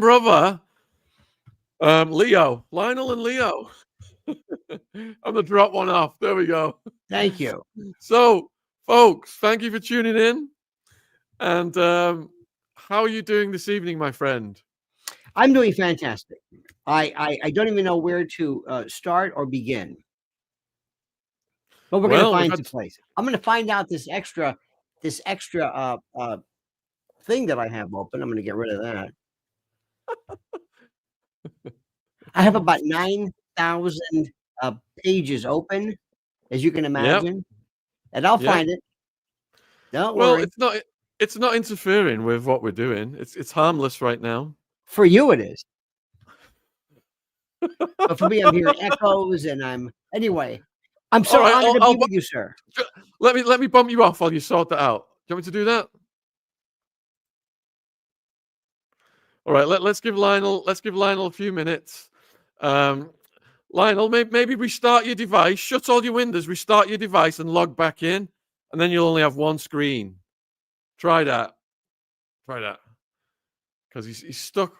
brother, Leo, Lionel and Leo. I'm gonna drop one off. There we go. Thank you. So, folks, thank you for tuning in. And how are you doing this evening, my friend? I'm doing fantastic. I don't even know where to start or begin. But we're going to find some place. I'm going to find out this extra thing that I have open. I'm going to get rid of that. I have about 9,000 pages open, as you can imagine, and I'll find it. Don't worry. It's not interfering with what we're doing. It's harmless right now. For you, it is. But for me, I'm hearing echoes, and anyway. I'm so honored to be with you, sir. Let me bump you off while you sort that out. Do you want me to do that? All right, let's give Lionel a few minutes. Lionel, maybe restart your device, shut all your windows, restart your device, and log back in, and then you'll only have one screen. Try that. Because he's stuck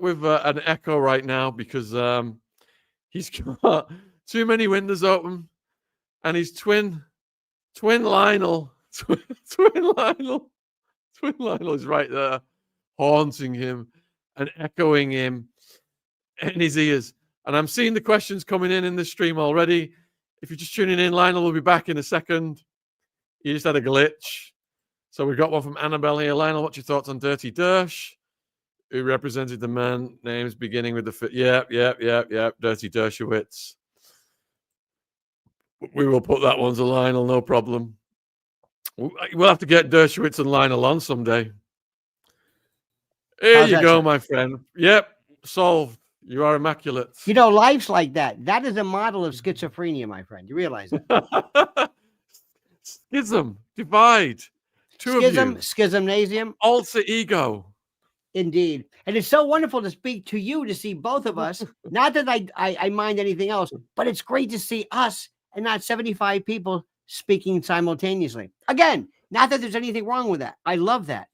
with an echo right now because he's got too many windows open. And his twin Lionel is right there, haunting him and echoing him in his ears. And I'm seeing the questions coming in the stream already. If you're just tuning in, Lionel will be back in a second. He just had a glitch. So we've got one from Annabelle here. Lionel, what's your thoughts on Dirty Dersh? Who represented the man names beginning with the... Yep. Dirty Dershowitz. We will put that one to Lionel, no problem. We'll have to get Dershowitz and Lionel on someday. Here you go, my friend. Yep, solved. You are immaculate. You know, life's like that. That is a model of schizophrenia, my friend. You realize that? Schism, divide. Schismnasium. Alter ego. Indeed. And it's so wonderful to speak to you, to see both of us. Not that I mind anything else, but it's great to see us and not 75 people speaking simultaneously. Again, not that there's anything wrong with that. I love that.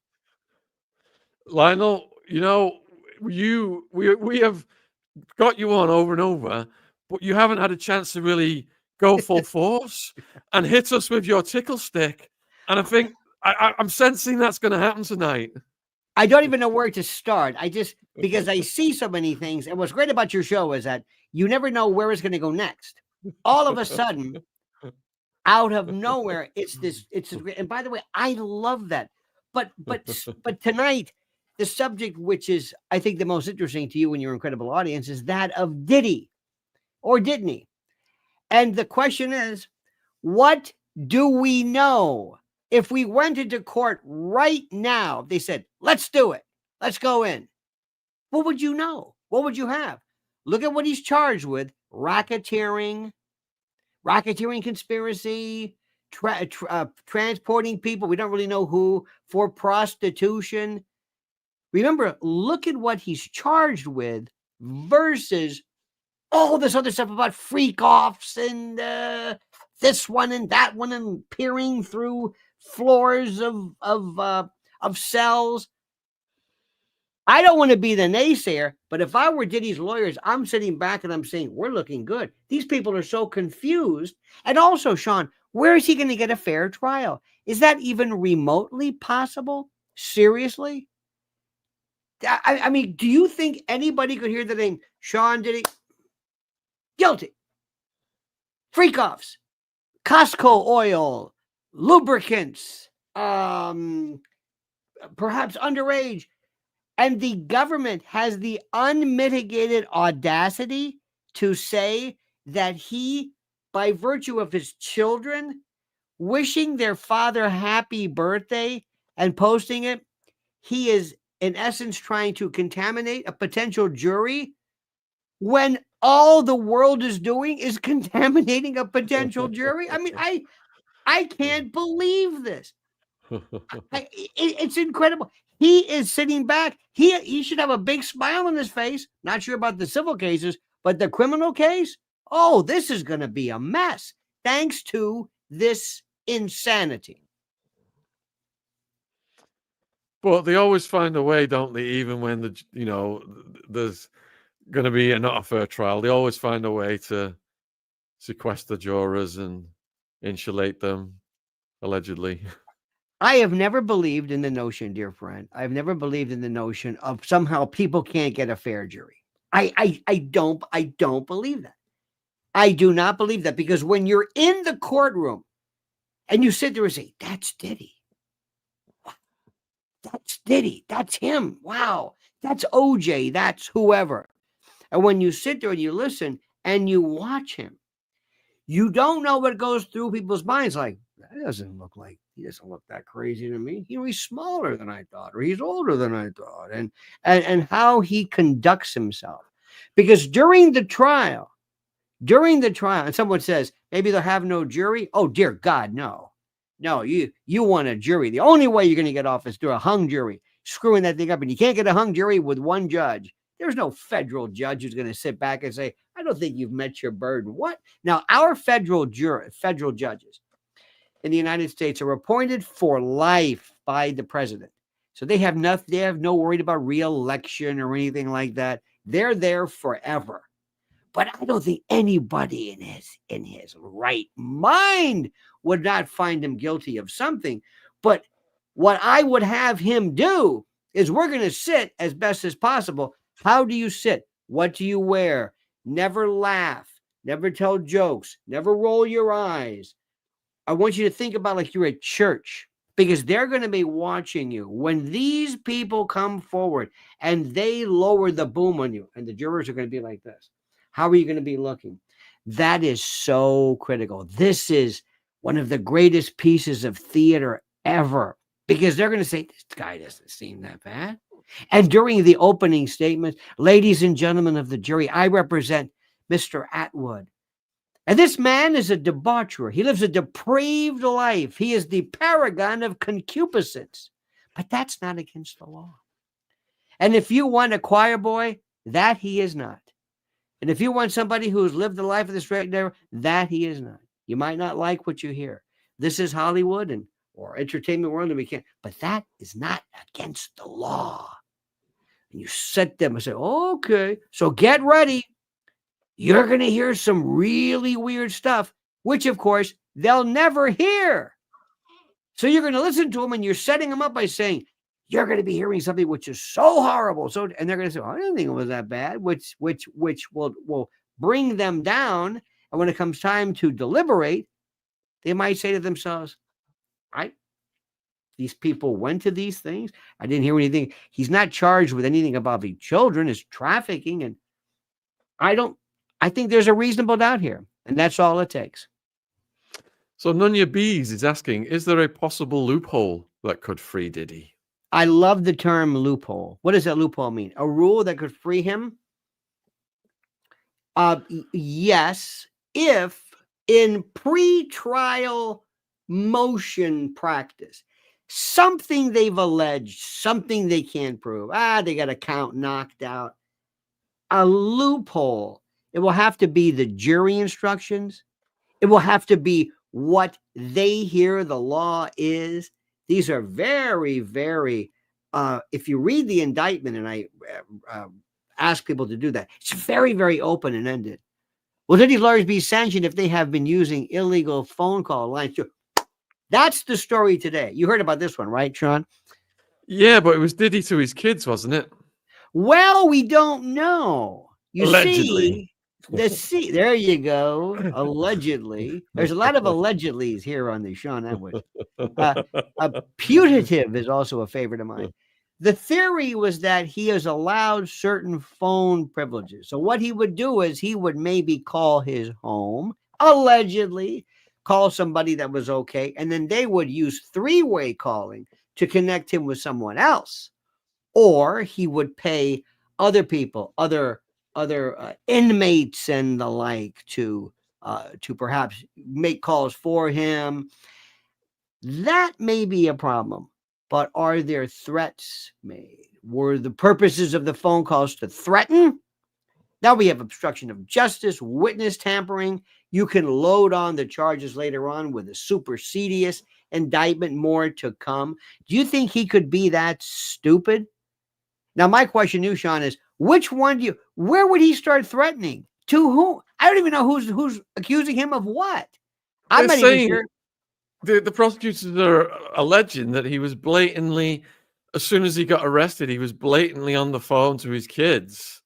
Lionel, you know, we have got you on over and over, but you haven't had a chance to really go full force and hit us with your tickle stick. And I think I'm sensing that's going to happen tonight. I don't even know where to start. Because I see so many things. And what's great about your show is that you never know where it's going to go next. All of a sudden, out of nowhere, and by the way, I love that. But tonight, the subject, which is, I think, the most interesting to you and your incredible audience, is that of Diddy, or didn't he? And the question is, what do we know? If we went into court right now, they said, let's do it. Let's go in. What would you know? What would you have? Look at what he's charged with. Racketeering conspiracy, transporting people, we don't really know who, for prostitution. Remember, look at what he's charged with versus all this other stuff about freak-offs and this one and that one and peering through floors of cells. I don't want to be the naysayer, but if I were Diddy's lawyers, I'm sitting back and I'm saying, we're looking good. These people are so confused. And also, Shaun, where is he going to get a fair trial? Is that even remotely possible? Seriously? I mean, do you think anybody could hear the name Shaun Diddy? Guilty. Freak-offs. Costco oil. Lubricants. Perhaps underage. And the government has the unmitigated audacity to say that he, by virtue of his children, wishing their father happy birthday and posting it, he is, in essence, trying to contaminate a potential jury when all the world is doing is contaminating a potential jury. I mean, I can't believe this. It's incredible. He is sitting back. He should have a big smile on his face. Not sure about the civil cases, but the criminal case, oh, this is going to be a mess thanks to this insanity. But they always find a way, don't they? Even when there's going to be a not a fair trial, they always find a way to sequester jurors and insulate them, allegedly. I have never believed in the notion, dear friend. I've never believed in the notion of somehow people can't get a fair jury. I don't believe that. I do not believe that, because when you're in the courtroom and you sit there and say, that's Diddy. That's Diddy. That's him. Wow. That's OJ. That's whoever. And when you sit there and you listen and you watch him, you don't know what goes through people's minds. Like, he doesn't look that crazy to me. He's smaller than I thought, or he's older than I thought. And how he conducts himself. Because during the trial, and someone says, maybe they'll have no jury. Oh, dear God, no. No, you want a jury. The only way you're going to get off is through a hung jury, screwing that thing up. And you can't get a hung jury with one judge. There's no federal judge who's going to sit back and say, I don't think you've met your burden. What? Now, our federal judges in the United States are appointed for life by the president. So they have no worry about re-election or anything like that. They're there forever. But I don't think anybody in his right mind would not find him guilty of something. But what I would have him do is, we're going to sit as best as possible. How do you sit? What do you wear? Never laugh. Never tell jokes. Never roll your eyes. I want you to think about like you're at church, because they're going to be watching you. When these people come forward and they lower the boom on you, and the jurors are going to be like this. How are you going to be looking? That is so critical. This is one of the greatest pieces of theater ever, because they're going to say, this guy doesn't seem that bad. And during the opening statement, ladies and gentlemen of the jury, I represent Mr. Attwood. And this man is a debaucher. He lives a depraved life. He is the paragon of concupiscence. But that's not against the law. And if you want a choir boy, that he is not. And if you want somebody who's lived the life of the straight and narrow, that he is not. You might not like what you hear. This is Hollywood or entertainment world, and we can't. But that is not against the law. And you set them and say, okay, so get ready. You're going to hear some really weird stuff, which, of course, they'll never hear. So you're going to listen to them, and you're setting them up by saying, you're going to be hearing something which is so horrible. And they're going to say, I didn't think it was that bad, which will bring them down. And when it comes time to deliberate, they might say to themselves, these people went to these things. I didn't hear anything. He's not charged with anything involving children. It's trafficking. And I think there's a reasonable doubt here. And that's all it takes. So Nunya Bees is asking, is there a possible loophole that could free Diddy? I love the term loophole. What does that loophole mean? A rule that could free him? Yes, if in pre-trial motion practice, something they've alleged, something they can't prove. They got a count knocked out. A loophole. It will have to be the jury instructions. It will have to be what they hear the law is. These are very, very, if you read the indictment, and I ask people to do that, it's very, very open and ended. Will Diddy's lawyers be sanctioned if they have been using illegal phone call lines? That's the story today. You heard about this one, right, Shaun? Yeah, but it was Diddy to his kids, wasn't it? Well, we don't know. You Allegedly. see, there you go. Allegedly. There's a lot of allegedlys here on the Shaun Attwood. Putative is also a favorite of mine. The theory was that he has allowed certain phone privileges. So what he would do is he would maybe call his home, allegedly, call somebody that was okay, and then they would use three-way calling to connect him with someone else. Or he would pay other people, other inmates and the like to perhaps make calls for him. That may be a problem, but are there threats made? Were the purposes of the phone calls to threaten? Now we have obstruction of justice, witness tampering. You can load on the charges later on with a supersedious indictment, more to come. Do you think he could be that stupid? Now, my question to you, Shaun, is which one where would he start threatening? To who? I don't even know who's accusing him of what. I'm They're not even saying sure. the prosecutors are alleging that he was blatantly, as soon as he got arrested, he was blatantly on the phone to his kids,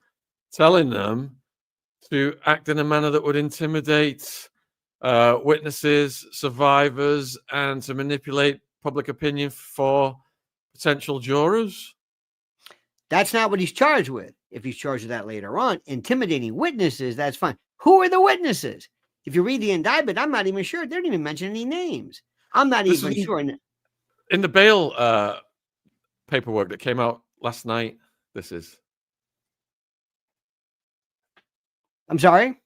telling them to act in a manner that would intimidate witnesses, survivors, and to manipulate public opinion for potential jurors. That's not what he's charged with. If he's charged with that later on, intimidating witnesses, that's fine. Who are the witnesses? If you read the indictment, I'm not even sure. They don't even mention any names. I'm not even sure. In the bail paperwork that came out last night, this is. I'm sorry?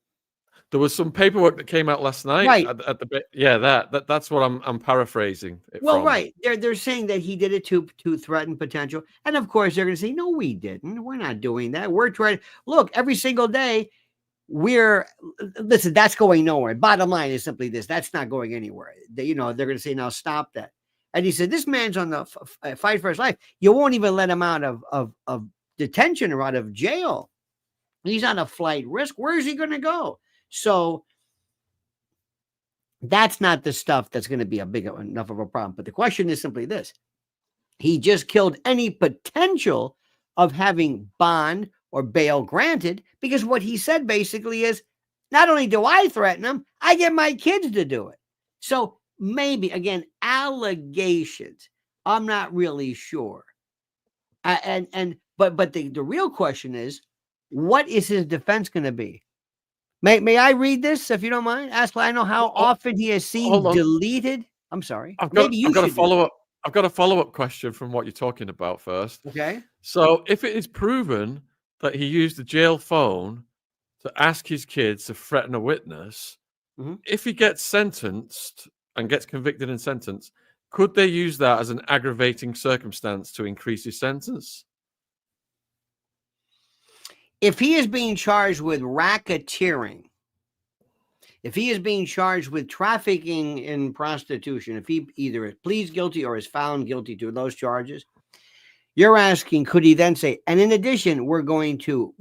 There was some paperwork that came out last night. Right. At the that's what I'm paraphrasing it Well, from. right. They're saying that he did it to threaten potential. And of course, they're going to say, no, we didn't. We're not doing that. We're trying. Look, every single day, listen, that's going nowhere. Bottom line is simply this. That's not going anywhere. They're going to say, now stop that. And he said, this man's on the fight for his life. You won't even let him out of detention or out of jail. He's on a flight risk. Where is he going to go? So that's not the stuff that's going to be a big enough of a problem. But the question is simply this. He just killed any potential of having bond or bail granted, because what he said basically is, not only do I threaten him, I get my kids to do it. So maybe, again, allegations. I'm not really sure. But the real question is, what is his defense going to be? May I read this, if you don't mind? Ask Lionel how often he has seen deleted. I'm sorry. I've got a follow-up. I've got a follow-up question from what you're talking about first. Okay. So if it is proven that he used the jail phone to ask his kids to threaten a witness, if he gets sentenced and gets convicted and sentenced, could they use that as an aggravating circumstance to increase his sentence? If he is being charged with racketeering, if he is being charged with trafficking in prostitution, if he either pleads guilty or is found guilty to those charges, you're asking, could he then say, and in addition, we're going to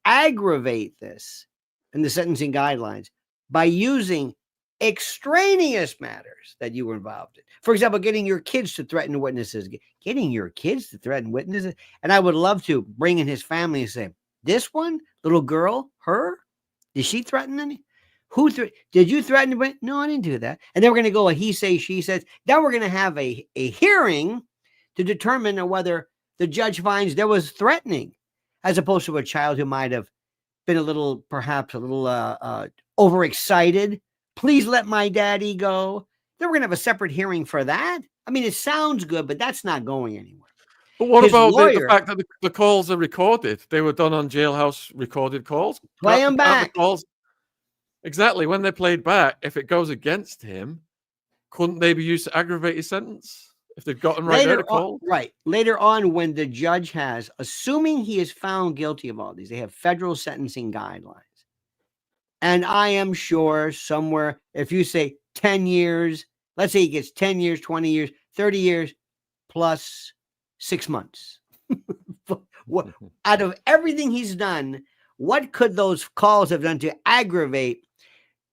aggravate this in the sentencing guidelines by using extraneous matters that you were involved in. For example, getting your kids to threaten witnesses, getting your kids to threaten witnesses. And I would love to bring in his family and say, this one little girl, her, did she threaten any? Did you threaten to? No, I didn't do that. And then we're going to go a he say, she says. Then we're going to have a hearing to determine whether the judge finds there was threatening, as opposed to a child who might have been perhaps a little overexcited. Please let my daddy go. Then we're going to have a separate hearing for that. I mean, it sounds good, but that's not going anywhere. But what about the fact that the calls are recorded? They were done on jailhouse recorded calls. Play them back. Exactly. When they're played back, if it goes against him, couldn't they be used to aggravate his sentence? If they've gotten right there to call? Right. Later on, when the judge has, assuming he is found guilty of all these, they have federal sentencing guidelines. And I am sure somewhere, if you say 10 years, let's say he gets 10 years, 20 years, 30 years, plus 6 months. Out of everything he's done, what could those calls have done to aggravate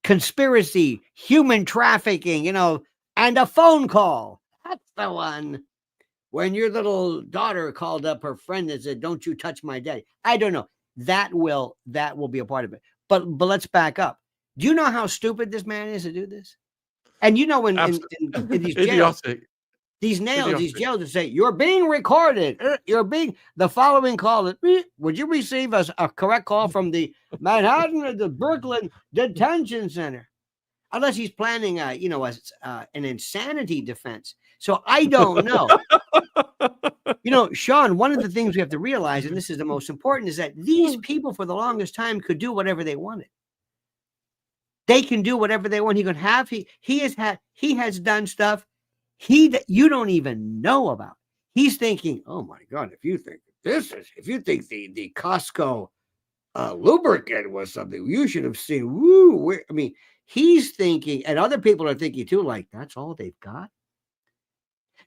conspiracy, human trafficking, and a phone call? That's the one. When your little daughter called up her friend and said, don't you touch my daddy. I don't know. That will be a part of it. But let's back up. Do you know how stupid this man is to do this? And in these jails, these jails that say, you're being recorded. The following call. Would you receive a correct call from the Manhattan or the Brooklyn Detention Center? Unless he's planning an insanity defense. So I don't know. Shaun, one of the things we have to realize, and this is the most important, is that these people for the longest time could do whatever they wanted. They can do whatever they want. He has done stuff you don't even know about. He's thinking, oh my God, if you think the Costco lubricant was something you should have seen. He's thinking, and other people are thinking too, like, that's all they've got.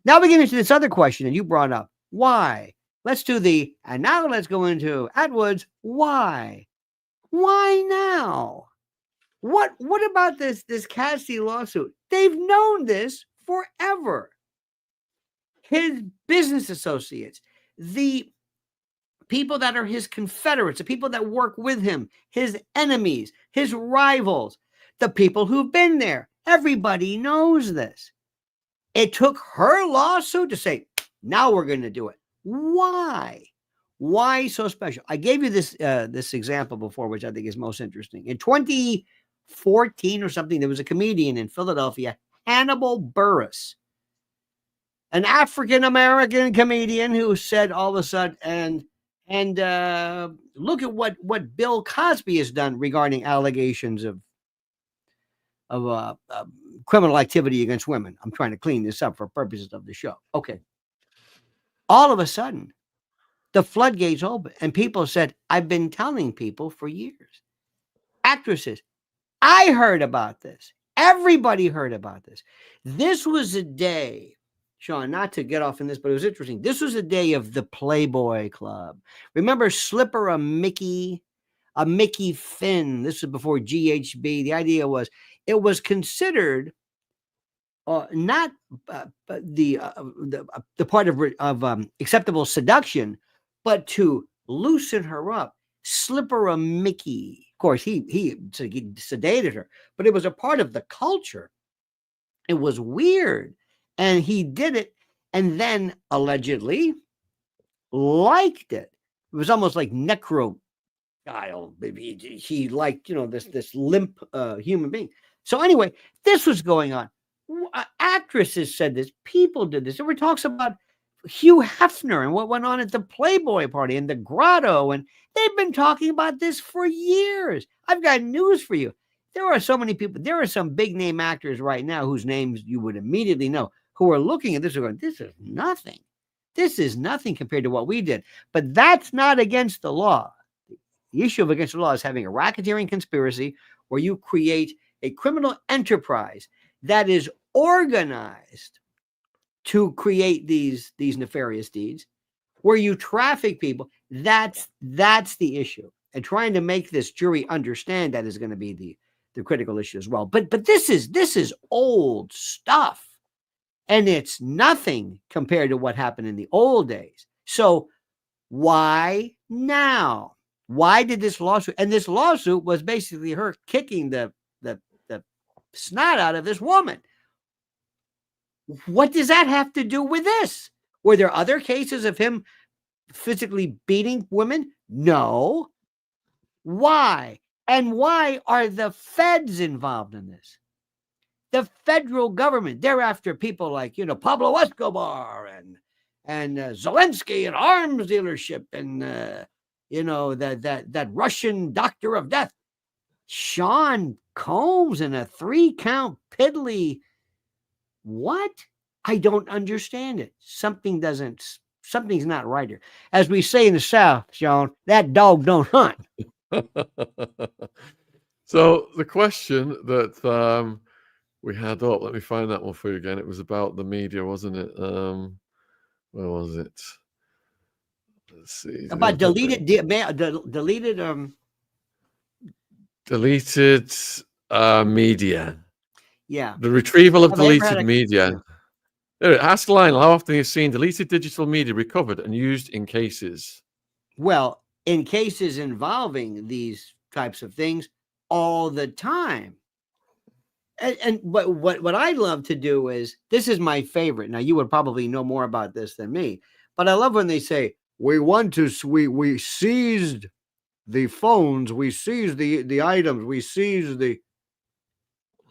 Now we get into this other question that you brought up. Why? Let's do and now let's go into Attwood's why. Why now? What about this Cassie lawsuit? They've known this forever. His business associates, the people that are his confederates, the people that work with him, his enemies, his rivals, the people who've been there. Everybody knows this. It took her lawsuit to say, now we're going to do it. Why? Why so special? I gave you this example before, which I think is most interesting. In 2014 or something, there was a comedian in Philadelphia, Hannibal Buress, an African-American comedian who said all of a sudden, and look at what Bill Cosby has done regarding allegations of criminal activity against women. I'm trying to clean this up for purposes of the show. Okay. All of a sudden, the floodgates open, and people said, I've been telling people for years. Actresses, I heard about this. Everybody heard about this. This was a day, Shaun, not to get off in this, but it was interesting. This was a day of the Playboy Club. Remember Slipper a Mickey Finn? This was before GHB. The idea was it was considered not the part of acceptable seduction, but to loosen her up, slip her a Mickey. Of course, he sedated her, but it was a part of the culture. It was weird, and he did it, and then allegedly liked it. It was almost like necrophile. He liked, this limp human being. So anyway, this was going on. Actresses said this. People did this. There were talks about Hugh Hefner and what went on at the Playboy party and the Grotto, and they've been talking about this for years. I've got news for you. There are so many people. There are some big name actors right now whose names you would immediately know who are looking at this and going, this is nothing. This is nothing compared to what we did. But that's not against the law. The issue of against the law is having a racketeering conspiracy where you create a criminal enterprise that is organized to create these nefarious deeds, where you traffic people. That's the issue. And trying to make this jury understand that is going to be the critical issue as well. But this is old stuff, and it's nothing compared to what happened in the old days. So why now? Why did this lawsuit? And this lawsuit was basically her kicking the snot out of this woman. What does that have to do with this? Were there other cases of him physically beating women? No. Why? And why are the feds involved in this? The federal government. They're after people like, Pablo Escobar and Zelensky and arms dealership and, that Russian doctor of death. Sean Combs in a 3-count piddly. What? I don't understand it. Something's not right here. As we say in the South, Sean, that dog don't hunt. So the question that we had up, let me find that one for you again. It was about the media, wasn't it? Where was it? Let's see. About deleted media. Yeah. The retrieval of deleted media. Ask Lionel how often you've seen deleted digital media recovered and used in cases. Well, in cases involving these types of things all the time. And what I'd love to do is, this is my favorite. Now, you would probably know more about this than me, but I love when they say, we seized the phones, we seized the items, we seized the.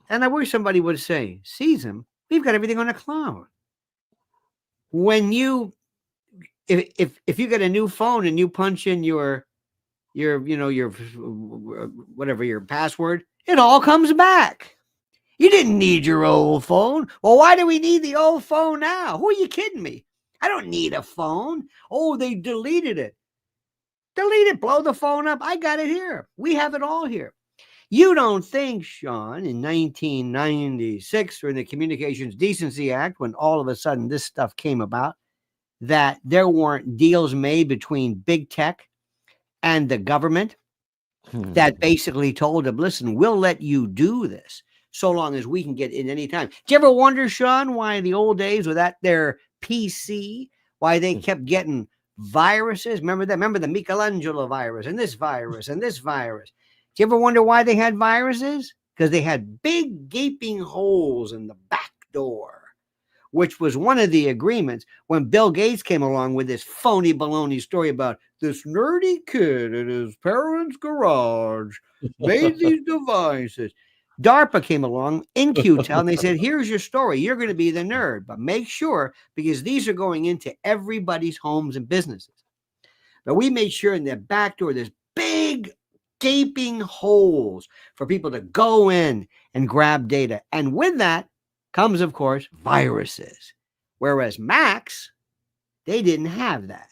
And I wish somebody would say, seize them. We've got everything on the cloud. When if you get a new phone and you punch in your whatever, your password, it all comes back. You didn't need your old phone. Well, why do we need the old phone now? Who are you kidding me? I don't need a phone. Oh, they deleted it. Delete it, blow the phone up. I got it here. We have it all here. You don't think, Shaun, in 1996, or in the Communications Decency Act, when all of a sudden this stuff came about, that there weren't deals made between big tech and the government that basically told them, listen, we'll let you do this so long as we can get in any time. Do you ever wonder, Shaun, why in the old days without their PC, why they kept getting viruses? Remember that? Remember the Michelangelo virus and this virus and this virus? Do you ever wonder why they had viruses? Because they had big gaping holes in the back door, which was one of the agreements when Bill Gates came along with this phony baloney story about this nerdy kid in his parents' garage made these devices. DARPA came along in QTEL and they said, here's your story. You're going to be the nerd, but make sure, because these are going into everybody's homes and businesses. But we made sure in the back door, there's big gaping holes for people to go in and grab data. And with that comes, of course, viruses. Whereas Macs, they didn't have that.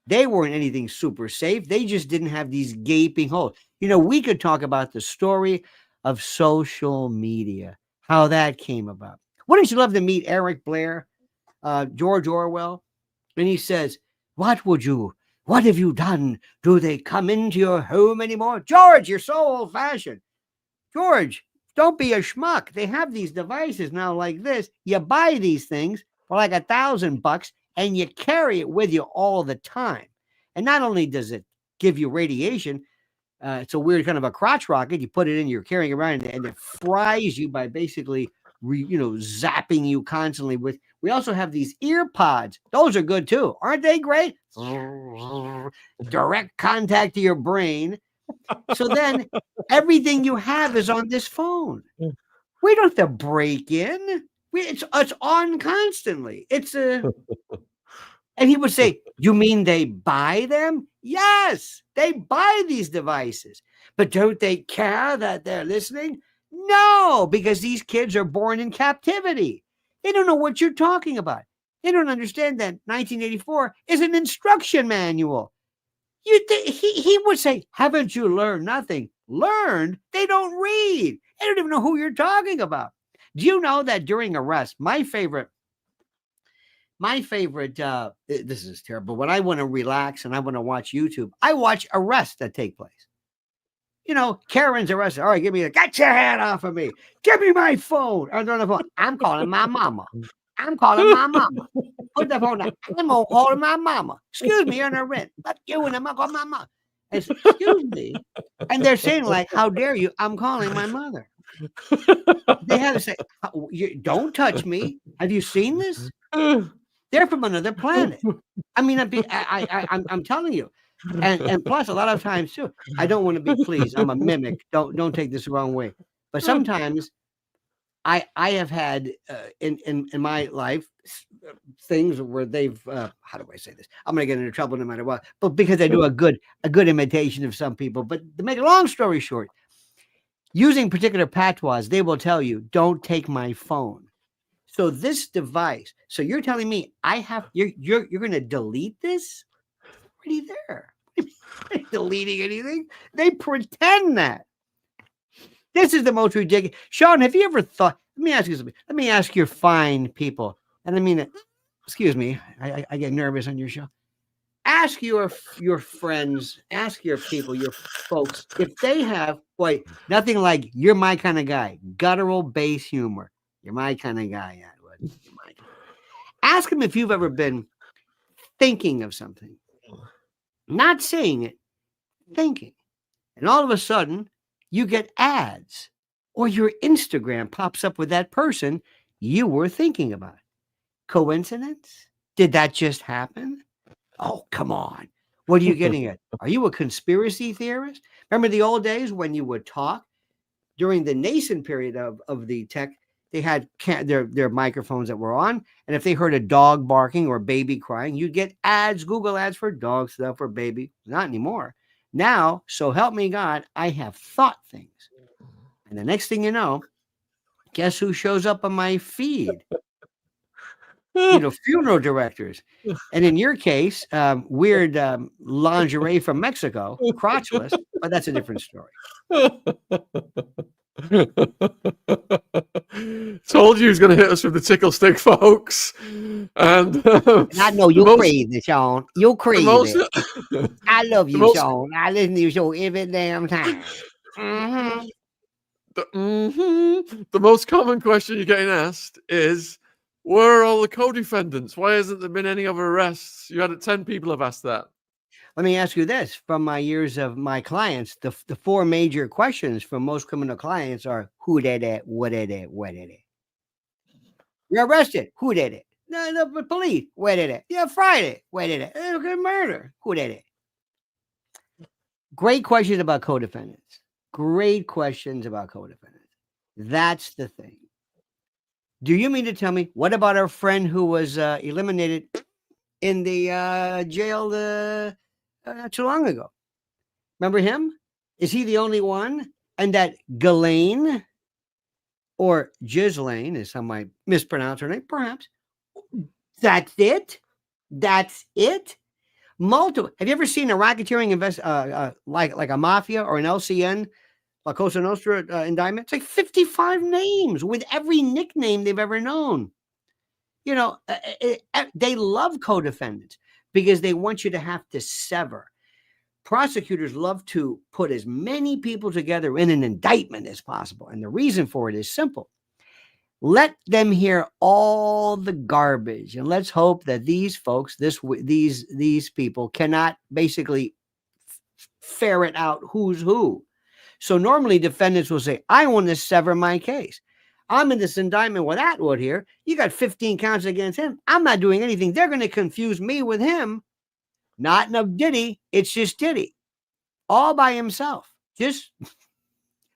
They weren't anything super safe. They just didn't have these gaping holes. You know, we could talk about the story of social media, how that came about. Wouldn't you love to meet Eric Blair, George Orwell? And he says, what have you done? Do they come into your home anymore? George, you're so old-fashioned. George, don't be a schmuck. They have these devices now like this. You buy these things for like $1,000 and you carry it with you all the time. And not only does it give you radiation, it's a weird kind of a crotch rocket. You put it in, you're carrying around, and it fries you by basically, zapping you constantly with. We also have these ear pods. Those are good too. Aren't they great? Direct contact to your brain. So then everything you have is on this phone. We don't have to break in. It's on constantly. And he would say, you mean they buy them? Yes, they buy these devices. But don't they care that they're listening? No, because these kids are born in captivity. They don't know what you're talking about. They don't understand that 1984 is an instruction manual. He would say, haven't you learned nothing? Learned? They don't read. They don't even know who you're talking about. Do you know that during arrest, my favorite, this is terrible. When I want to relax and I want to watch YouTube, I watch arrests that take place. Karen's arrested. All right, get your hand off of me. Give me my phone. I don't know. I'm calling my mama. Put the phone down. I'm going to call my mama. Excuse me, you're in a rent. But you and I'm going to call my mama. Excuse me. And they're saying, like, how dare you? I'm calling my mother. They have to say, don't touch me. Have you seen this? They're from another planet. I mean, I'm telling you. And plus, a lot of times, too, I don't want to be pleased. I'm a mimic. Don't take this the wrong way. But sometimes I have had in my life things where they've how do I say this? I'm going to get into trouble no matter what. But because I do a good imitation of some people. But to make a long story short, using particular patois, they will tell you, don't take my phone. So this device, so you're telling me you're going to delete this? Already there. Deleting anything? They pretend that. This is the most ridiculous. Shaun, have you ever thought? Let me ask you something. Let me ask your fine people. And I mean it. Excuse me. I get nervous on your show. Ask your friends, ask your people, your folks, if they have, nothing like you're my kind of guy, guttural bass humor. You're my kind of guy, Attwood. Ask them if you've ever been thinking of something. Not saying it, thinking. And all of a sudden, you get ads or your Instagram pops up with that person you were thinking about. Coincidence? Did that just happen? Oh, come on. What are you getting at? Are you a conspiracy theorist? Remember the old days when you would talk? During the nascent period of the tech, they had their microphones that were on. And if they heard a dog barking or a baby crying, you'd get ads, Google ads for dog stuff or baby. Not anymore. Now, so help me God, I have thought things. And the next thing you know, guess who shows up on my feed? funeral directors. And in your case, weird lingerie from Mexico, crotchless, but that's a different story. Told you he was going to hit us with the tickle stick, folks. And I know you're crazy, Shaun. You're crazy. I love you, Shaun. I listen to your show every damn time. Mm-hmm. The most common question you're getting asked is, where are all the co-defendants? Why hasn't there been any other arrests? You had 10 people have asked that. Let me ask you this. From my years of my clients, the four major questions from most criminal clients are, who did it? What did it? Where did it? You're arrested. Who did it? No, the police. Where did it? Yeah, Friday. Where did it? Murder. Who did it? Great questions about co-defendants. Great questions about co-defendants. That's the thing. Do you mean to tell me, what about our friend who was eliminated in the jail not too long ago? Remember him? Is he the only one? And that Ghislaine, or Ghislaine, as some might mispronounce her name, perhaps. That's it? That's it? Multiple. Have you ever seen a racketeering like a mafia or an LCN, La Cosa Nostra indictment? It's like 55 names with every nickname they've ever known. They love co-defendants because they want you to have to sever. Prosecutors love to put as many people together in an indictment as possible. And the reason for it is simple. Let them hear all the garbage, and let's hope that these folks, these people cannot basically ferret out who's who. So normally defendants will say, I want to sever my case. I'm in this indictment with Attwood here. You got 15 counts against him. I'm not doing anything. They're going to confuse me with him. Not enough Diddy. It's just Diddy. All by himself. Just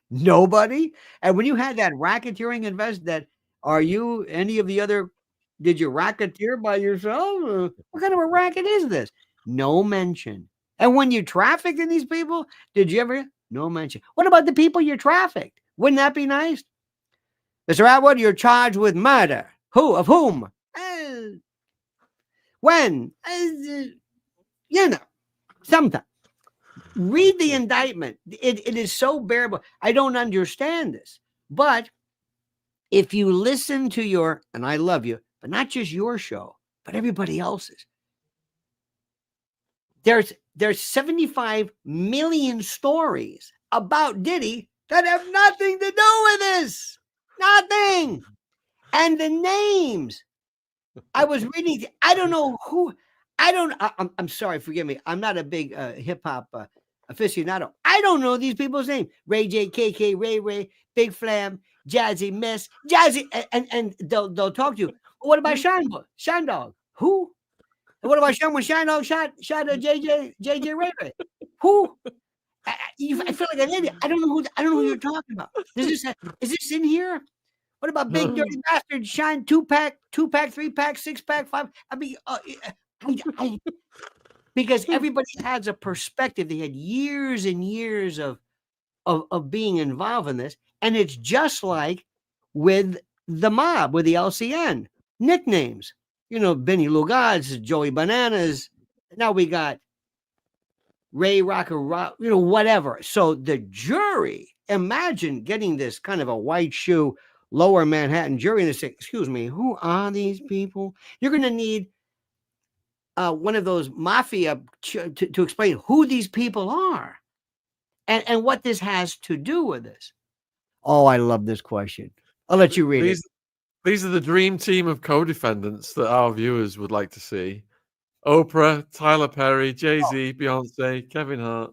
nobody. And when you had that racketeering are you any of the other, did you racketeer by yourself? What kind of a racket is this? No mention. And when you trafficked in these people, did you ever? No mention. What about the people you trafficked? Wouldn't that be nice? Mr. Attwood, you're charged with murder. Who? Of whom? When? Sometime. Read the indictment. It is so bearable. I don't understand this. But if you listen to and I love you, but not just your show, but everybody else's, there's 75 million stories about Diddy that have nothing to do with this. Nothing. And the names. I was reading. I don't know who. I'm sorry. Forgive me. I'm not a big hip hop aficionado. I don't know these people's names. Ray J, KK, Ray, Big Flam, Jazzy Mess, Jazzy, and they'll talk to you. What about Shine Dog? Who? And what about when Shine Dog shot JJ Ray? Who? I feel like an idiot. I don't know who you're talking about. Is this in here? What about Big Dirty Bastard Shine 2-pack, 3-pack, 6-pack, 5? I mean, because everybody has a perspective. They had years and years of being involved in this, and it's just like with the mob, with the LCN nicknames. Benny Lugads, Joey Bananas. Now we got Ray Rocker, whatever. So the jury, imagine getting this kind of a white shoe, lower Manhattan jury, and they say, excuse me, who are these people? You're going to need one of those mafia to explain who these people are and what this has to do with this. Oh, I love this question. I'll let you read it. These are the dream team of co-defendants that our viewers would like to see. Oprah, Tyler Perry, Jay-Z, Beyonce, Kevin Hart.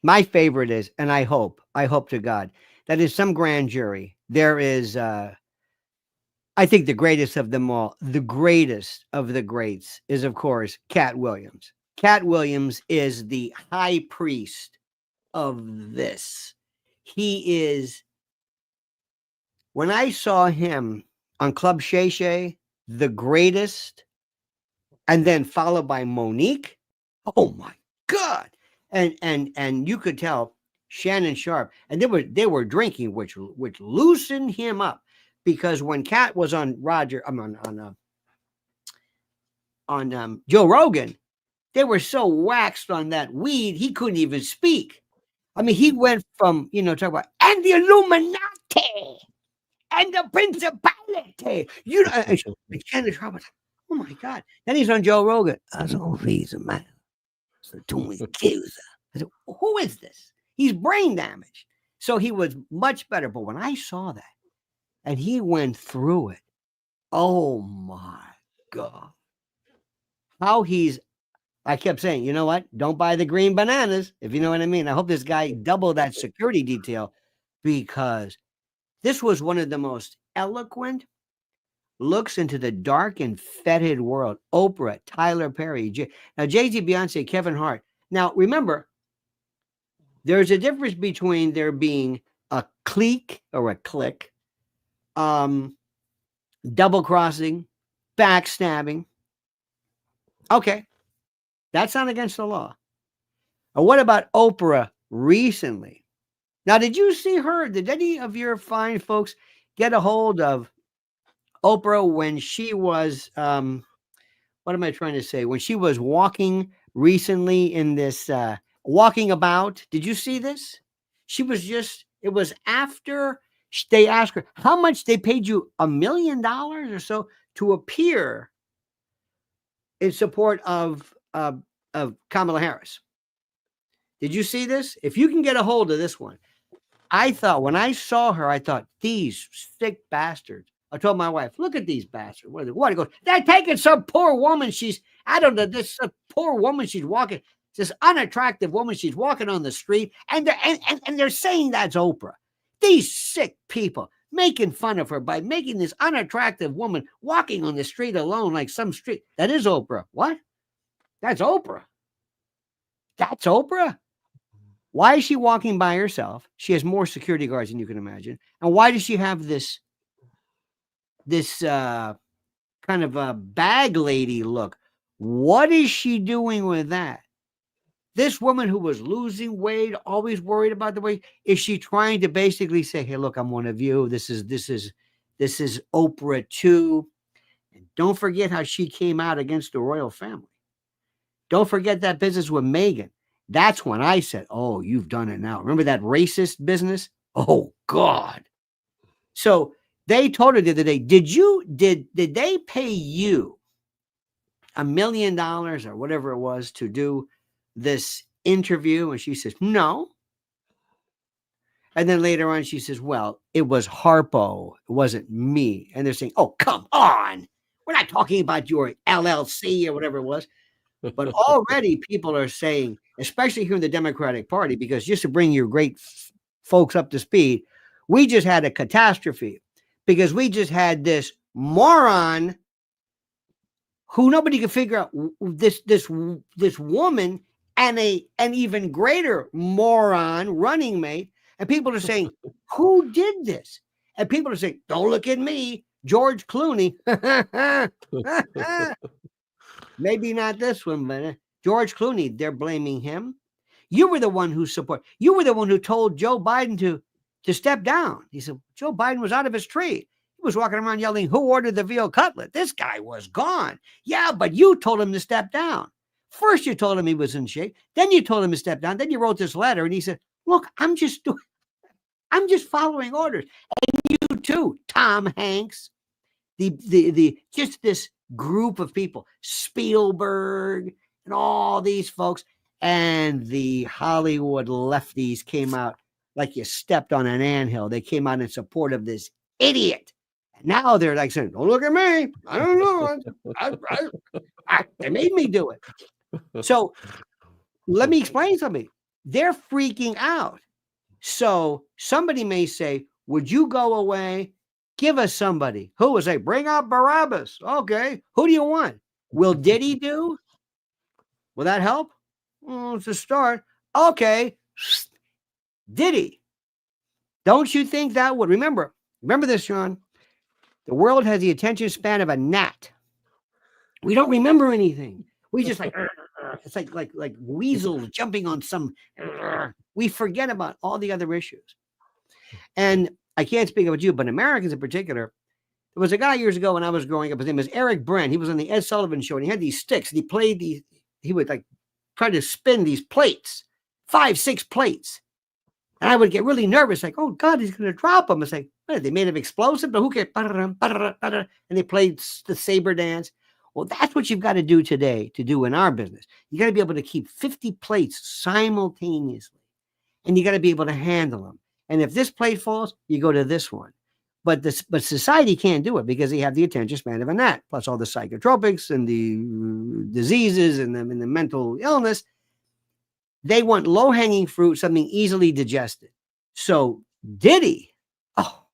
My favorite is, and I hope to God, that is some grand jury. There is, I think the greatest of them all, the greatest of the greats is, of course, Cat Williams. Cat Williams is the high priest of this. He is, when I saw him on Club Shay Shay, the greatest, and then followed by Monique. Oh my God. And you could tell Shannon Sharp, and they were drinking, which loosened him up. because when Cat was on Joe Rogan, they were so waxed on that weed he couldn't even speak. I mean, he went from talk about and the Illuminati and the principality. And Candace Roberts, oh my God! Then he's on Joe Rogan. As always, a man. So I said, who is this? He's brain damaged. So he was much better. But when I saw that, and he went through it, oh my God! How I kept saying, you know what? Don't buy the green bananas, if you know what I mean. I hope this guy doubled that security detail, because this was one of the most eloquent looks into the dark and fetid world. Oprah, Tyler Perry, now Jay-Z, Beyonce, Kevin Hart. Now, remember, there's a difference between there being a clique or a clique, double-crossing, backstabbing. Okay. That's not against the law. Or what about Oprah recently? Now, did you see her? Did any of your fine folks get a hold of Oprah when she was, what am I trying to say? When she was walking recently in this, walking about. Did you see this? She was it was after they asked her, how much they paid you, $1 million or so to appear in support of Kamala Harris. Did you see this? If you can get a hold of this one, I thought when I saw her, I thought, these sick bastards. I told my wife, look at these bastards. What? He goes, they're taking some poor woman. I don't know, this poor woman, she's walking, this unattractive woman, she's walking on the street, and they're saying that's Oprah. These sick people making fun of her by making this unattractive woman walking on the street alone, like some street. That is Oprah. What? That's Oprah. That's Oprah. Why is she walking by herself? She has more security guards than you can imagine. And why does she have this kind of a bag lady look? What is she doing with that? This woman who was losing weight, always worried about the weight, is she trying to basically say, hey, look, I'm one of you. This is Oprah too. And don't forget how she came out against the royal family. Don't forget that business with Meghan. That's when I said, oh, you've done it now. Remember that racist business? Oh, God. So they told her the other day, did they pay you $1 million or whatever it was to do this interview? And she says, no. And then later on, she says, well, it was Harpo. It wasn't me. And they're saying, oh, come on. We're not talking about your LLC or whatever it was. But already people are saying, especially here in the Democratic Party, because just to bring your great folks up to speed, we just had a catastrophe because we just had this moron who nobody could figure out, this woman and an even greater moron running mate. And people are saying, who did this? And people are saying, don't look at me, George Clooney. Maybe not this one, but George Clooney, they're blaming him. You were the one who you were the one who told Joe Biden to step down. He said, Joe Biden was out of his tree. He was walking around yelling, who ordered the veal cutlet? This guy was gone. Yeah, but you told him to step down. First, you told him he was in shape. Then you told him to step down. Then you wrote this letter and he said, look, I'm just following orders. And you too, Tom Hanks, just this group of people, Spielberg and all these folks, and the Hollywood lefties came out like you stepped on an anthill. They came out in support of this idiot. And now they're like saying, don't look at me. I don't know. They made me do it. So let me explain something. They're freaking out. So somebody may say, would you go away? Give us somebody. Who will say, bring out Barabbas? Okay. Who do you want? Will Diddy do? Will that help? Oh, it's a start. Okay. Diddy. Don't you think that would? Remember this, Shaun. The world has the attention span of a gnat. We don't remember anything. We just it's like weasels jumping on some. We forget about all the other issues. And I can't speak about you, but Americans in particular. There was a guy years ago when I was growing up. His name was Eric Brent. He was on the Ed Sullivan Show, and he had these sticks. And he played these. He would like try to spin these plates, 5, 6 plates. And I would get really nervous, like, oh God, he's going to drop them. It's like, what, are they made of explosive? But who cares? And they played the saber dance. Well, that's what you've got to do today to do in our business. You got to be able to keep 50 plates simultaneously, and you got to be able to handle them. And if this plate falls, you go to this one. But society can't do it because they have the attention span of a gnat, plus all the psychotropics and the diseases and the mental illness. They want low-hanging fruit, something easily digested. So Diddy, oh,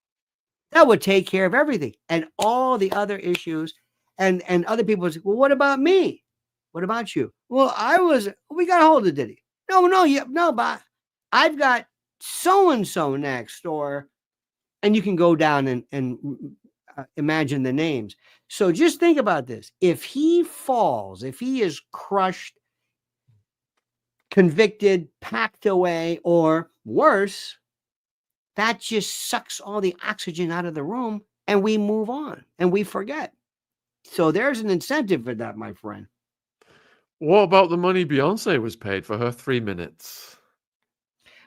that would take care of everything and all the other issues. And other people would say, well, what about me? What about you? Well, we got a hold of Diddy. No, but I've got so-and-so next, and you can go down and imagine the names. So just think about this. If he falls, if he is crushed, convicted, packed away, or worse, that just sucks all the oxygen out of the room and we move on and we forget. So there's an incentive for that, my friend. What about the money Beyonce was paid for her 3 minutes?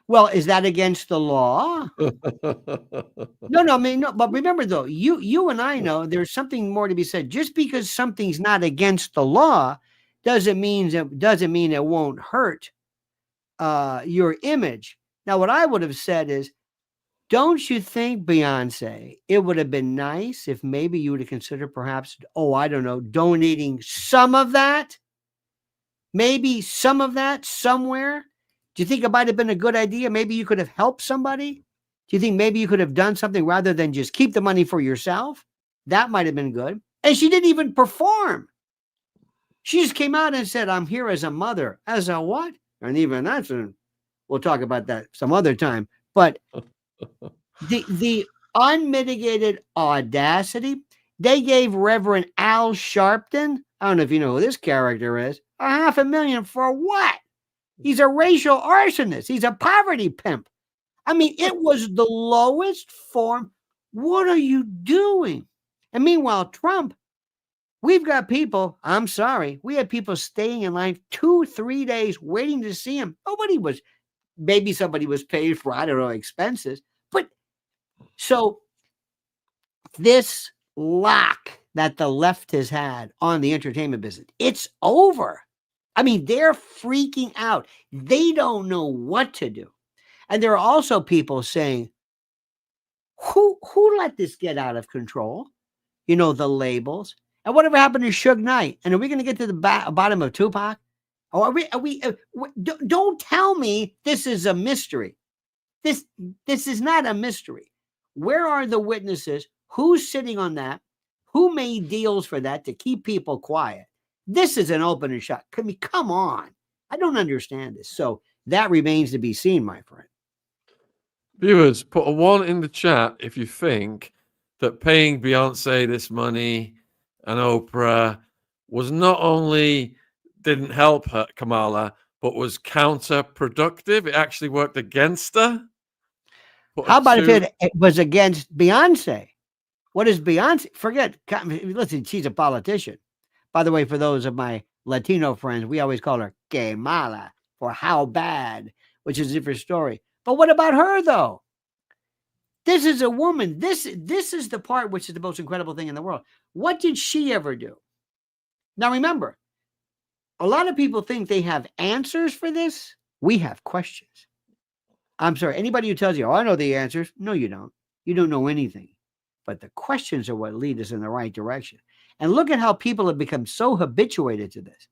Well, is that against the law? No. I mean, no. But remember, though, you and I know there's something more to be said. Just because something's not against the law doesn't mean it won't hurt your image. Now, what I would have said is, don't you think, Beyonce, it would have been nice if maybe you would have considered perhaps, I don't know, donating some of that? Maybe some of that somewhere? Do you think it might have been a good idea? Maybe you could have helped somebody? Do you think maybe you could have done something rather than just keep the money for yourself? That might have been good. And she didn't even perform. She just came out and said, I'm here as a mother. As a what? And even that's, we'll talk about that some other time. But the unmitigated audacity, they gave Reverend Al Sharpton, I don't know if you know who this character is, $500,000 for what? He's a racial arsonist. He's a poverty pimp. I mean, it was the lowest form. What are you doing? And meanwhile, Trump, we've got people, I'm sorry, we had people staying in line 2-3 days waiting to see him. Maybe somebody was paid for, I don't know, expenses. But so this lock that the left has had on the entertainment business, it's over. I mean, they're freaking out. They don't know what to do. And there are also people saying, who let this get out of control? You know, the labels. And whatever happened to Suge Knight? And are we going to get to the bottom of Tupac? Or don't tell me this is a mystery. This is not a mystery. Where are the witnesses? Who's sitting on that? Who made deals for that to keep people quiet? This is an open and shut. Come on. I don't understand this. So that remains to be seen, my friend. Viewers, put a 1 in the chat if you think that paying Beyonce this money and Oprah was not only didn't help her, Kamala, but was counterproductive. It actually worked against her. How about if it was against Beyonce? What is Beyonce? Forget. Listen, she's a politician. By the way, for those of my Latino friends, we always call her Que Mala for how bad, which is a different story. But what about her, though? This is a woman. This is the part which is the most incredible thing in the world. What did she ever do? Now, remember, a lot of people think they have answers for this. We have questions. I'm sorry. Anybody who tells you, I know the answers. No, you don't. You don't know anything. But the questions are what lead us in the right direction. And look at how people have become so habituated to this.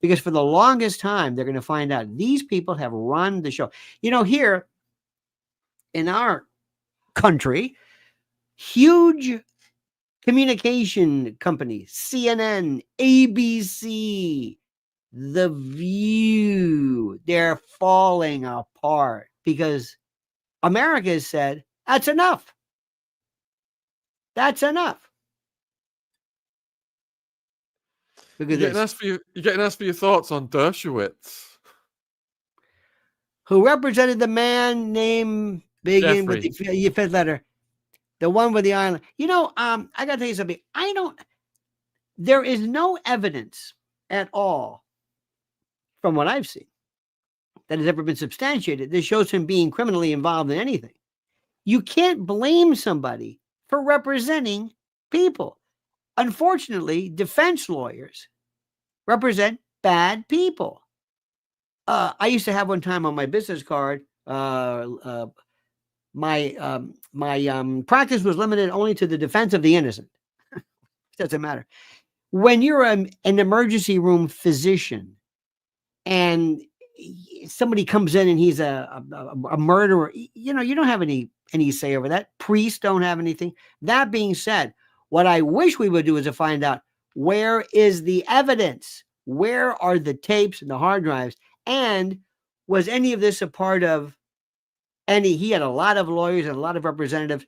Because for the longest time, they're going to find out these people have run the show. You know, here in our country, huge communication companies, CNN, ABC, The View, they're falling apart because America has said, that's enough. That's enough. You're getting asked for your thoughts on Dershowitz, who represented the man named begin with the fifth letter The one with the island. You know, I got to tell you something. There is no evidence at all from what I've seen that has ever been substantiated that shows him being criminally involved in anything. You can't blame somebody for representing people. Unfortunately, defense lawyers represent bad people. I used to have one time on my business card, my practice was limited only to the defense of the innocent. Doesn't matter. When you're an emergency room physician and somebody comes in and he's a murderer, you know, you don't have any say over that. Priests don't have anything. That being said, what I wish we would do is to find out, where is the evidence? Where are the tapes and the hard drives? And was any of this a part of any? He had a lot of lawyers and a lot of representatives.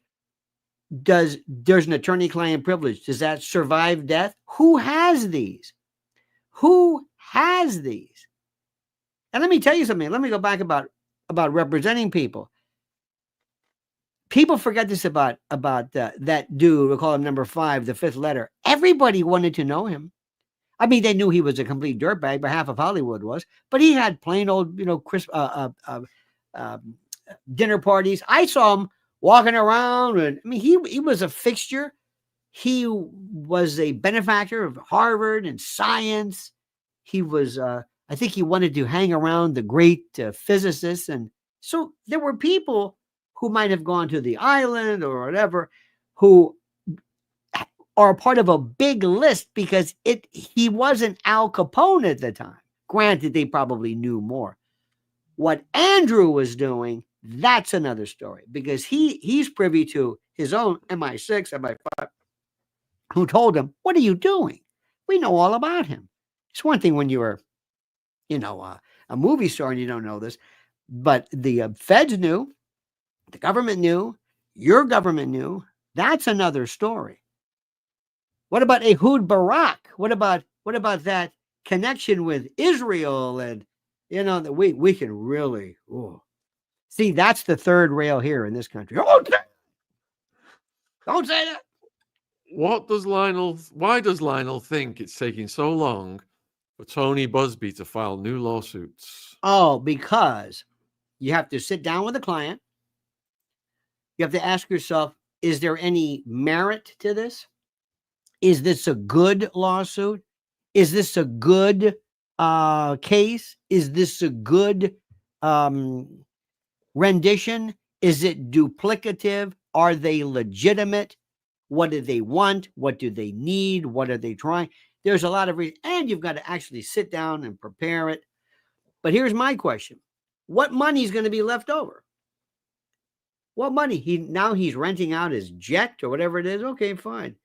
There's an attorney-client privilege. Does that survive death? Who has these? Who has these? And let me tell you something. Let me go back about representing people. People forget this about that dude. We'll call him number 5, the 5th letter. Everybody wanted to know him. I mean, they knew he was a complete dirtbag, but half of Hollywood was. But he had plain old, dinner parties. I saw him walking around, and I mean, he was a fixture. He was a benefactor of Harvard and science. He was, I think, he wanted to hang around the great physicists, and so there were people who might have gone to the island or whatever, who are part of a big list because he wasn't Al Capone at the time. Granted, they probably knew more. What Andrew was doing, that's another story, because he's privy to his own MI6, MI5, who told him, "What are you doing? We know all about him." It's one thing when you're, a movie star and you don't know this, but the feds knew, the government knew, your government knew. That's another story. What about Ehud Barak? What about that connection with Israel? And that we can really see. That's the third rail here in this country. Don't say that. Why does Lionel think it's taking so long for Tony Busby to file new lawsuits? Oh, because you have to sit down with a client. You have to ask yourself, is there any merit to this? Is this a good lawsuit? Is this a good case? Is this a good rendition? Is it duplicative? Are they legitimate? What do they want? What do they need? What are they trying? There's a lot of reasons, and you've got to actually sit down and prepare it. But here's my question. What money is going to be left over? What money? He's renting out his jet or whatever it is. Okay, fine.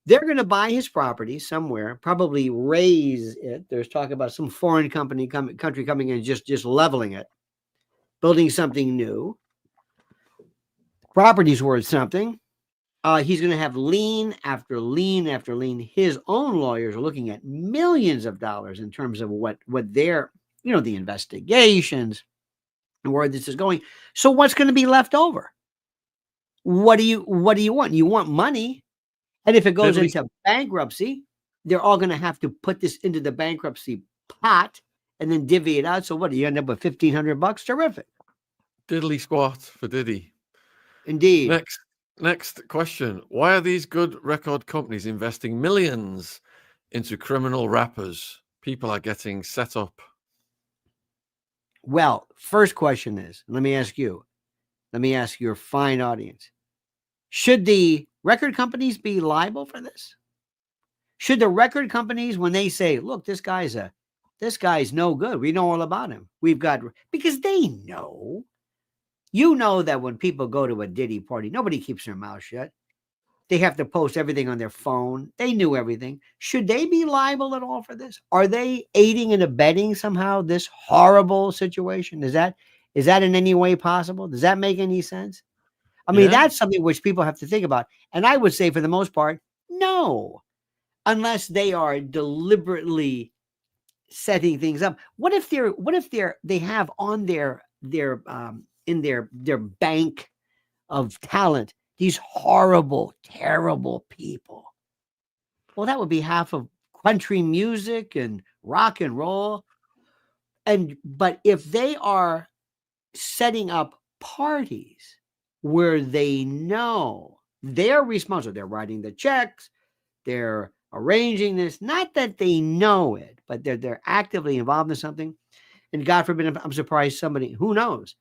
They're going to buy his property somewhere, probably raise it. There's talk about some foreign country coming in, just leveling it, building something new. Property's worth something. He's going to have lien after lien after lien. His own lawyers are looking at millions of dollars in terms of what their, the investigations and where this is going. So what's going to be left over? What do you want? You want money. And if it goes into bankruptcy, they're all going to have to put this into the bankruptcy pot and then divvy it out. So what do you end up with? $1,500? Terrific. Diddly squat for Diddy. Indeed. Next question. Why are these good record companies investing millions into criminal rappers? People are getting set up. Well, first question is, let me ask your fine audience. Should the record companies be liable for this? Should the record companies, when they say, look, this guy's no good, we know all about him, because they know. That when people go to a Diddy party, nobody keeps their mouth shut. They have to post everything on their phone. They knew everything. Should they be liable at all for this? Are they aiding and abetting somehow this horrible situation? Is that in any way possible? Does that make any sense? I mean, that's something which people have to think about. And I would say for the most part, no, unless they are deliberately setting things up. What if they have on their in their bank of talent these horrible, terrible people. Well, that would be half of country music and rock and roll. But if they are setting up parties where they know they're responsible, they're writing the checks, they're arranging this, not that they know it, but they're actively involved in something. And God forbid, I'm surprised somebody, who knows,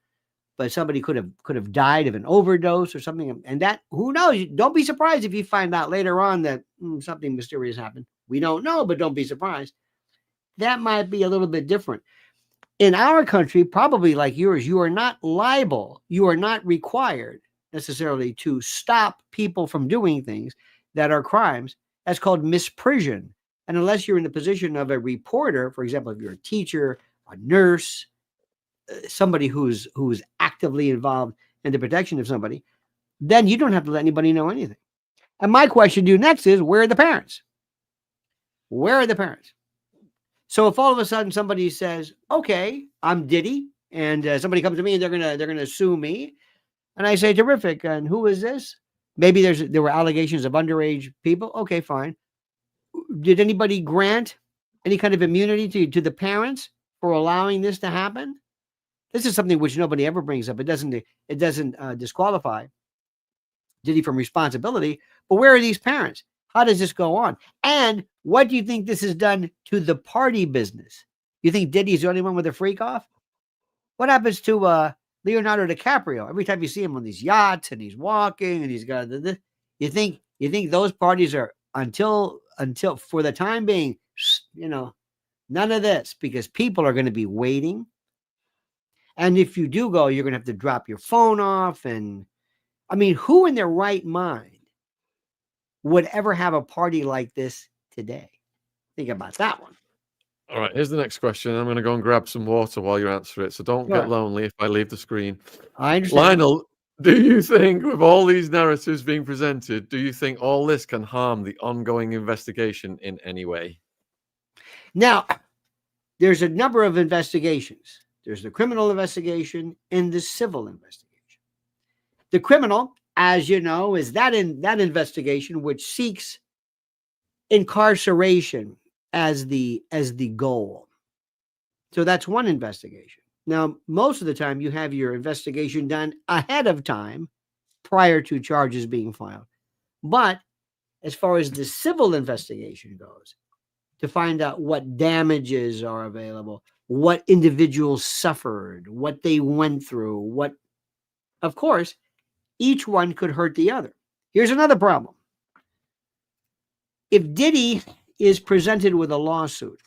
but somebody could have died of an overdose or something. And that, who knows? Don't be surprised if you find out later on that something mysterious happened. We don't know, but don't be surprised. That might be a little bit different. In our country, probably like yours, you are not liable. You are not required necessarily to stop people from doing things that are crimes. That's called misprision. And unless you're in the position of a reporter, for example, if you're a teacher, a nurse, somebody who's actively involved in the protection of somebody, then you don't have to let anybody know anything. And my question to you next is, where are the parents? Where are the parents? So if all of a sudden somebody says, okay, I'm Diddy, and somebody comes to me and they're gonna sue me, and I say, terrific, and who is this? Maybe there were allegations of underage people. Okay, fine. Did anybody grant any kind of immunity to the parents for allowing this to happen? This is something which nobody ever brings up. It doesn't disqualify Diddy from responsibility. But where are these parents? How does this go on? And what do you think this has done to the party business? You think Diddy's the only one with a freak off? What happens to Leonardo DiCaprio? Every time you see him on these yachts and he's walking and he's got this, you think those parties are until for the time being, none of this, because people are going to be waiting. And if you do go, you're going to have to drop your phone off. And I mean, who in their right mind would ever have a party like this today? Think about that one. All right, here's the next question. I'm going to go and grab some water while you answer it. So don't get lonely if I leave the screen. I understand. Lionel, do you think, with all these narratives being presented, do you think all this can harm the ongoing investigation in any way? Now, there's a number of investigations. There's the criminal investigation and the civil investigation. The criminal, as you know, is that investigation which seeks incarceration as the goal. So that's one investigation. Now, most of the time you have your investigation done ahead of time prior to charges being filed. But as far as the civil investigation goes, to find out what damages are available, what individuals suffered, what they went through, of course, each one could hurt the other. Here's another problem. If Diddy is presented with a lawsuit,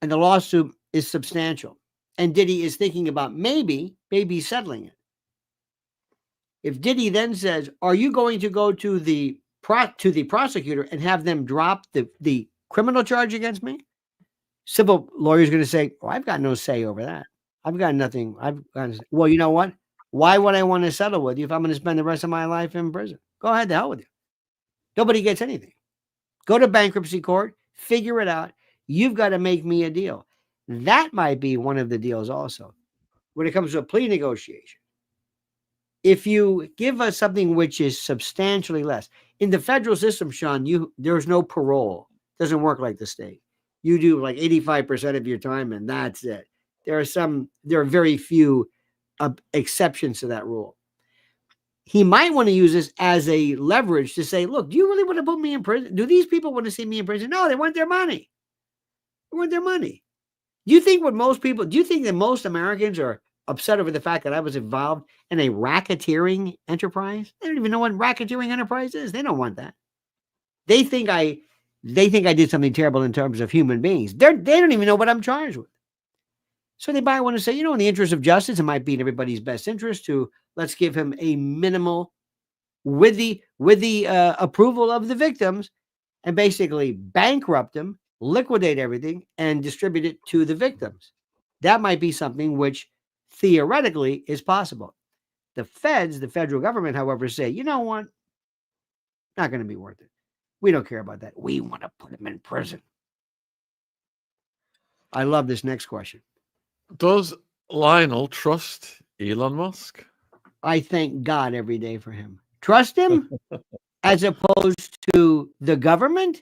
and the lawsuit is substantial, and Diddy is thinking about maybe settling it. If Diddy then says, are you going to go to the prosecutor and have them drop the criminal charge against me? Civil lawyer's going to say, oh, I've got no say over that. I've got nothing. Well, you know what? Why would I want to settle with you if I'm going to spend the rest of my life in prison? Go ahead, the hell with you. Nobody gets anything. Go to bankruptcy court, figure it out. You've got to make me a deal. That might be one of the deals also. When it comes to a plea negotiation, if you give us something which is substantially less, in the federal system, Shaun, there's no parole. It doesn't work like the state. You do like 85% of your time and that's it. There are very few exceptions to that rule. He might want to use this as a leverage to say, look, do you really want to put me in prison? Do these people want to see me in prison? No, they want their money. They want their money. Do you think that most Americans are upset over the fact that I was involved in a racketeering enterprise? They don't even know what racketeering enterprise is. They don't want that. They think I did something terrible in terms of human beings. They don't even know what I'm charged with. So they might want to say, in the interest of justice, it might be in everybody's best interest to let's give him a minimal with the approval of the victims and basically bankrupt them, liquidate everything, and distribute it to the victims. That might be something which theoretically is possible. The feds, the federal government, however, say, you know what? Not going to be worth it. We don't care about that. We want to put him in prison. I love this next question. Does Lionel trust Elon Musk? I thank God every day for him. Trust him as opposed to the government,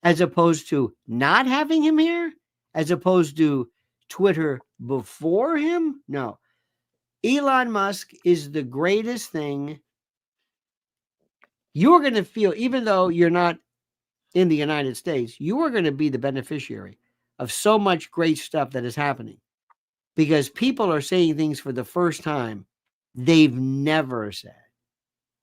as opposed to not having him here, as opposed to Twitter before him. No. Elon Musk is the greatest thing. You're going to feel, even though you're not in the United States, you are going to be the beneficiary of so much great stuff that is happening because people are saying things for the first time they've never said.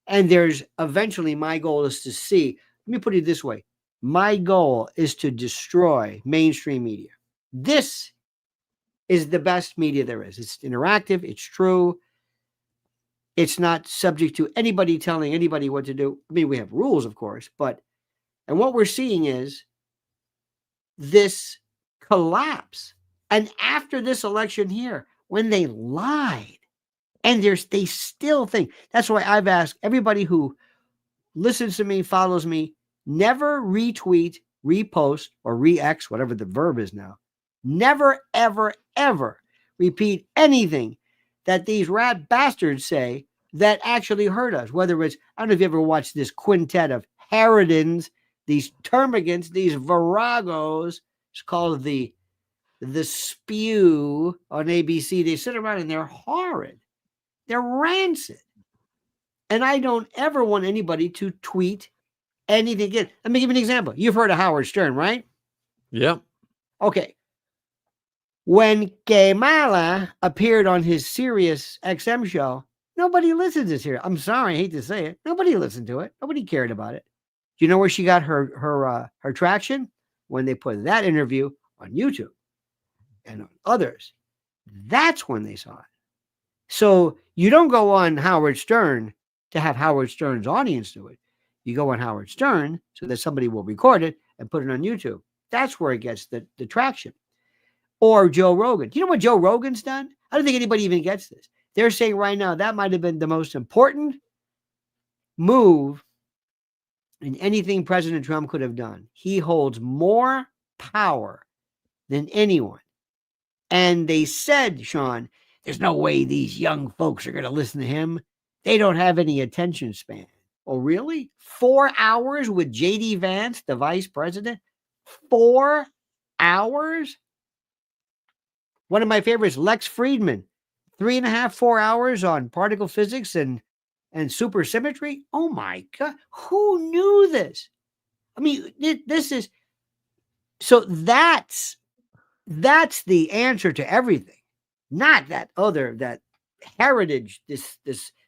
And there's eventually, my goal is to see, let me put it this way. My goal is to destroy mainstream media. This is the best media there is. It's interactive. It's true. It's not subject to anybody telling anybody what to do. I mean, we have rules, of course, and what we're seeing is this collapse. And after this election here, when they lied, and they still think, that's why I've asked everybody who listens to me, follows me, never retweet, repost, or re-X, whatever the verb is now. Never, ever, ever repeat anything that these rat bastards say that actually hurt us. Whether it's, I don't know if you ever watched this quintet of harridans, these termagants, these viragos. It's called the Spew on ABC. They sit around and they're horrid. They're rancid. And I don't ever want anybody to tweet anything again. Let me give you an example. You've heard of Howard Stern, right? Yeah. Okay. When Kamala appeared on his Sirius XM show, nobody listened to Sirius. I'm sorry, I hate to say it. Nobody listened to it. Nobody cared about it. Do you know where she got her traction? When they put that interview on YouTube and on others. That's when they saw it. So you don't go on Howard Stern to have Howard Stern's audience do it. You go on Howard Stern so that somebody will record it and put it on YouTube. That's where it gets the traction. Or Joe Rogan. Do you know what Joe Rogan's done? I don't think anybody even gets this. They're saying right now that might have been the most important move in anything President Trump could have done. He holds more power than anyone. And they said, Shaun, there's no way these young folks are going to listen to him. They don't have any attention span. Oh, really? 4 hours with J.D. Vance, the vice president? 4 hours? One of my favorites, Lex Friedman, 3.5, 4 hours on particle physics and supersymmetry. Oh my God. Who knew this? I mean, this is, so that's the answer to everything. Not that heritage, this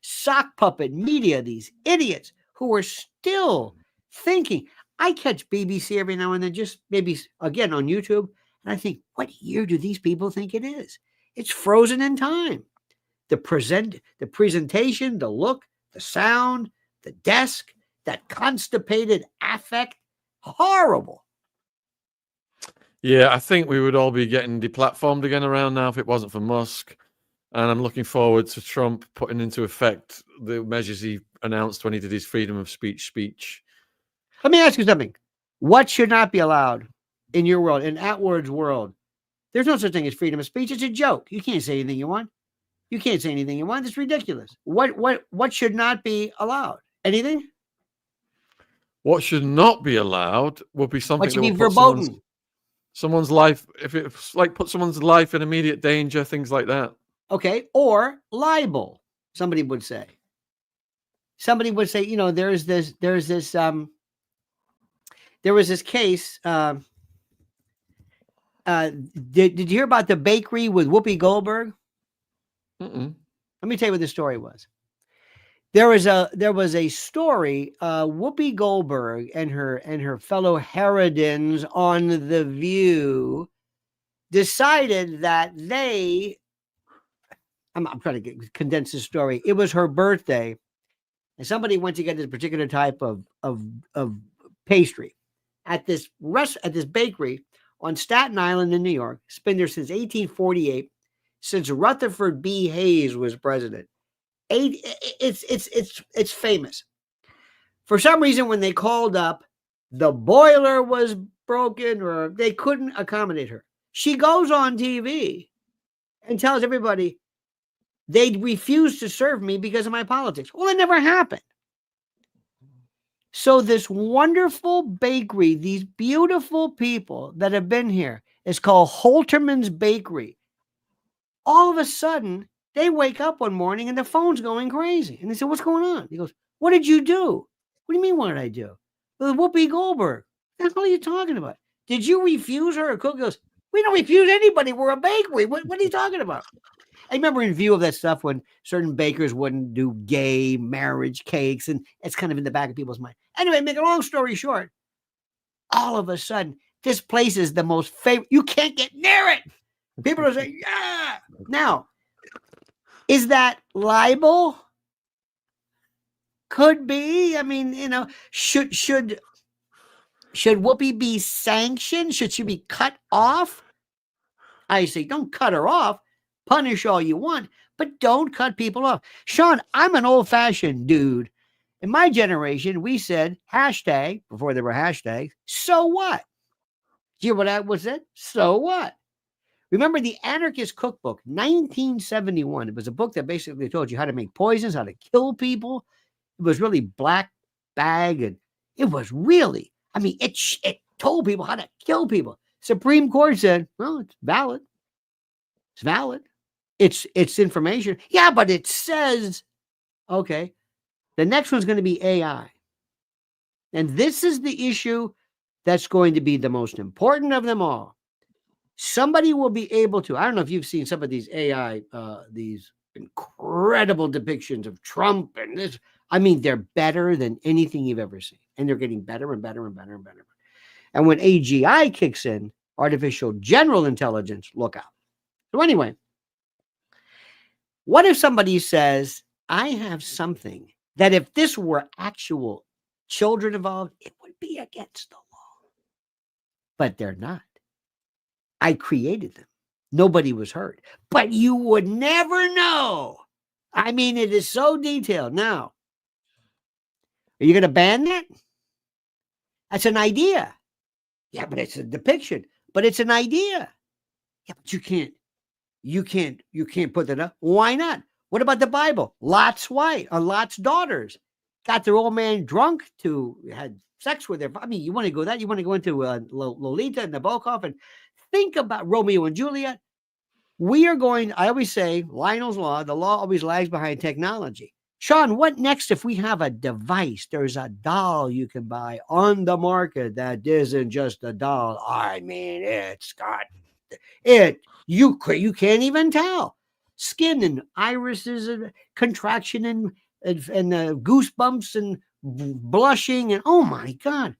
sock puppet media, these idiots who are still thinking. I catch BBC every now and then, just maybe again on YouTube. And I think, what year do these people think it is? It's frozen in time. The presentation, the look, the sound, the desk, that constipated affect, horrible. Yeah, I think we would all be getting deplatformed again around now if it wasn't for Musk. And I'm looking forward to Trump putting into effect the measures he announced when he did his freedom of speech. Let me ask you something. What should not be allowed in your world, in Attwood's world? There's no such thing as freedom of speech. It's a joke. You can't say anything you want. You can't say anything you want. It's ridiculous. What should not be allowed? Anything? What should not be allowed would be something What should that be will put verboten? someone's life, if it's like put someone's life in immediate danger, things like that. Okay, or libel. Somebody would say, there was this case. Did you hear about the bakery with Whoopi Goldberg? Mm-mm. Let me tell you what the story was. There was a story. Whoopi Goldberg and her fellow harridans on The View decided that I'm trying to condense this story. It was her birthday, and somebody went to get this particular type of pastry at this bakery on Staten Island in New York. It's been there since 1848, since Rutherford B. Hayes was president. It's famous. For some reason, when they called up, the boiler was broken or they couldn't accommodate her. She goes on TV and tells everybody, they'd refuse to serve me because of my politics. Well, it never happened. So this wonderful bakery, these beautiful people that have been here, is called Holterman's Bakery. All of a sudden, they wake up one morning and the phone's going crazy. And they say, what's going on? He goes, what did you do? What do you mean, what did I do? Whoopi Goldberg. What the hell are you talking about? Did you refuse her a cook? He goes, we don't refuse anybody. We're a bakery. What are you talking about? I remember in view of that stuff when certain bakers wouldn't do gay marriage cakes, and it's kind of in the back of people's mind. Anyway, make a long story short, all of a sudden, this place is the most favorite. You can't get near it. People are saying, yeah. Now, is that libel? Could be. I mean, should Whoopi be sanctioned? Should she be cut off? I say, don't cut her off. Punish all you want, but don't cut people off. Shaun, I'm an old-fashioned dude. In my generation, we said hashtag, before there were hashtags, so what? Do you hear what that was said? So what? Remember the Anarchist Cookbook, 1971. It was a book that basically told you how to make poisons, how to kill people. It was really black bag, and it was really, I mean, it told people how to kill people. Supreme Court said, well, it's valid. It's valid. It's information. Yeah, but it says, okay, the next one's going to be AI. And this is the issue that's going to be the most important of them all. Somebody will be able to, I don't know if you've seen some of these AI, these incredible depictions of Trump and this. I mean, they're better than anything you've ever seen. And they're getting better and better and better and better. And when AGI kicks in, artificial general intelligence, look out. So anyway, what if somebody says, I have something that if this were actual children involved, it would be against the law. But they're not. I created them. Nobody was hurt. But you would never know. I mean, it is so detailed. Now, are you going to ban that? That's an idea. Yeah, but it's a depiction. But it's an idea. Yeah, but you can't put that up. Why not? What about the Bible? Lot's wife or Lot's daughters got their old man drunk to had sex with their. I mean, you want to go that? You want to go into Lolita and Nabokov and think about Romeo and Juliet. We are going. I always say Lionel's law. The law always lags behind technology. Shaun, what next if we have a device? There's a doll you can buy on the market that isn't just a doll. I mean, it's got it. You can't even tell. Skin and irises and contraction and goosebumps and blushing and oh my God.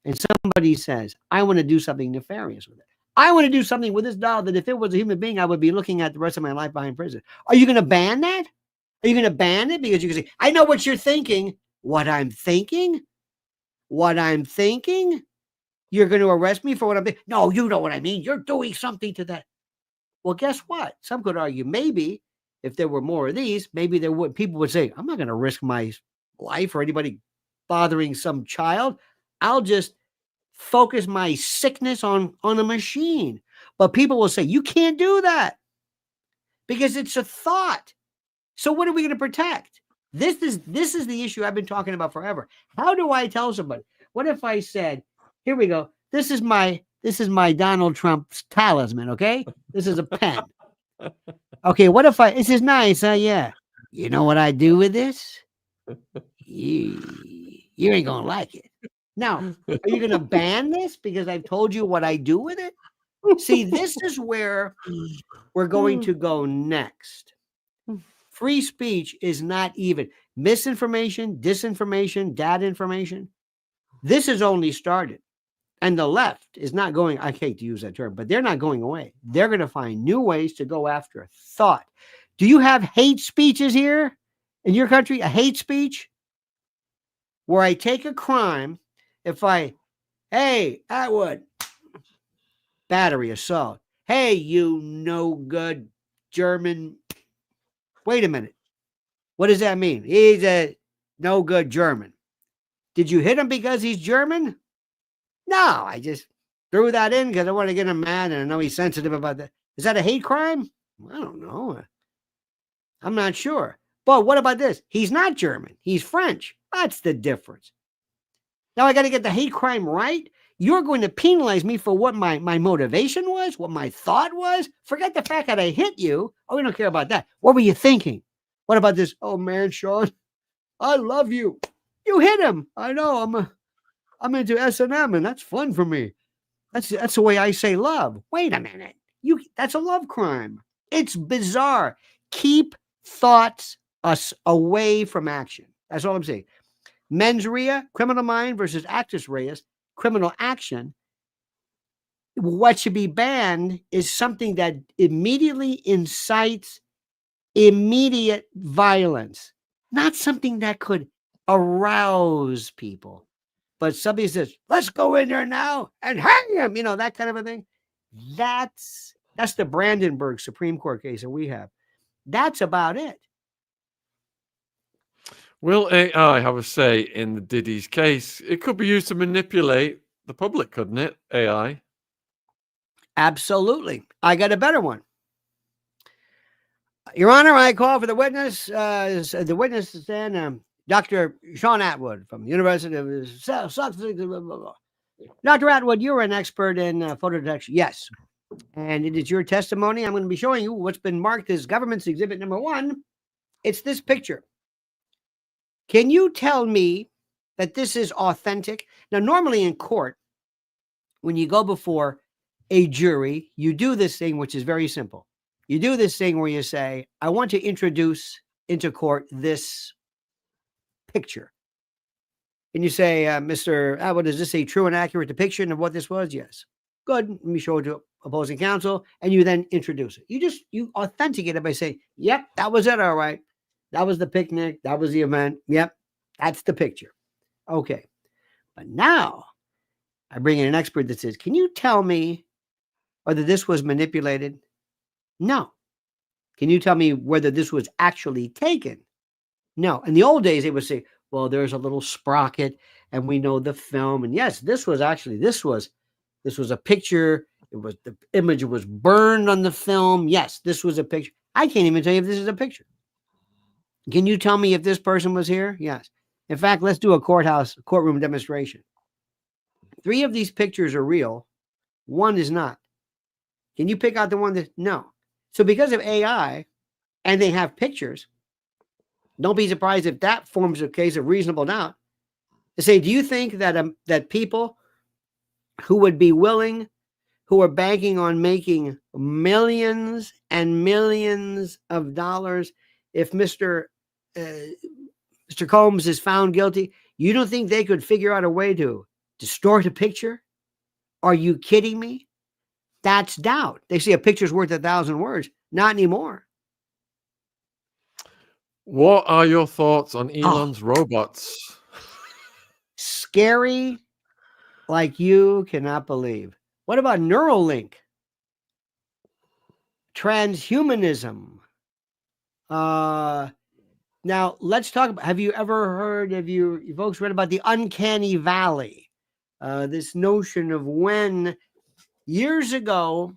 And somebody says, I want to do something nefarious with it. I want to do something with this doll that if it was a human being, I would be looking at the rest of my life behind prison. Are you going to ban that? Are you going to ban it? Because you can say, I know what you're thinking. What I'm thinking? What I'm thinking? You're going to arrest me for what I'm thinking? No, you know what I mean. You're doing something to that. Well, guess what? Some could argue maybe if there were more of these, maybe people would say, I'm not going to risk my life or anybody bothering some child. I'll just focus my sickness on a machine. But people will say, you can't do that because it's a thought. So what are we going to protect? This is the issue I've been talking about forever. How do I tell somebody? What if I said, here we go. This is my Donald Trump's talisman, okay? This is a pen. Okay, what if this is nice, yeah. You know what I do with this? You ain't gonna like it. Now, are you gonna ban this because I've told you what I do with it? See, this is where we're going to go next. Free speech is not even misinformation, disinformation, data information. This has only started. And the left is not going, I hate to use that term, but they're not going away. They're going to find new ways to go after thought. Do you have hate speeches here in your country? A hate speech where I take a crime, hey, Attwood, battery, assault. Hey, you no good German. Wait a minute. What does that mean? He's a no good German. Did you hit him because he's German? No, I just threw that in because I want to get him mad and I know he's sensitive about that. Is that a hate crime? I don't know. I'm not sure. But what about this? He's not German. He's French. That's the difference. Now I got to get the hate crime right. You're going to penalize me for what my motivation was, what my thought was. Forget the fact that I hit you. Oh, we don't care about that. What were you thinking? What about this? Oh man, Shaun, I love you. You hit him. I know. I'm into S&M, and that's fun for me. That's the way I say love. Wait a minute. That's a love crime. It's bizarre. Keep thoughts us away from action. That's all I'm saying. Mens rea, criminal mind versus actus reus, criminal action. What should be banned is something that immediately incites immediate violence, not something that could arouse people. But somebody says, let's go in there now and hang him, that kind of a thing. That's the Brandenburg Supreme Court case that we have. That's about it. Will AI have a say in the Diddy's case? It could be used to manipulate the public, couldn't it? AI. Absolutely. I got a better one. Your Honor, I call for the witness. The witness is then Dr. Shaun Attwood from the University of Sussex. Dr. Attwood, you're an expert in photo detection. Yes. And it is your testimony. I'm going to be showing you what's been marked as government's exhibit number 1. It's this picture. Can you tell me that this is authentic? Now, normally in court, when you go before a jury, you do this thing, which is very simple. You do this thing where you say, I want to introduce into court this picture. And you say, Mr. Attwood, is this a true and accurate depiction of what this was? Yes. Good. Let me show it to opposing counsel. And you then introduce it. You authenticate it by saying, yep, that was it. All right. That was the picnic. That was the event. Yep. That's the picture. Okay. But now I bring in an expert that says, can you tell me whether this was manipulated? No. Can you tell me whether this was actually taken? No. In the old days, they would say, well, there's a little sprocket and we know the film. And yes, this was a picture. The image was burned on the film. Yes, this was a picture. I can't even tell you if this is a picture. Can you tell me if this person was here? Yes. In fact, let's do a courtroom demonstration. 3 of these pictures are real. 1 is not. Can you pick out the one that? No. So because of AI and they have pictures, don't be surprised if that forms a case of reasonable doubt to say, do you think that people who would be willing, who are banking on making millions and millions of dollars if Mr. Combs is found guilty, you don't think they could figure out a way to distort a picture? Are you kidding me? That's doubt. They say a picture's worth 1,000 words. Not anymore. What are your thoughts on Elon's robots? Scary like you cannot believe. What about Neuralink? Transhumanism. Now, let's talk about, have you folks read about the uncanny valley? This notion of when, years ago,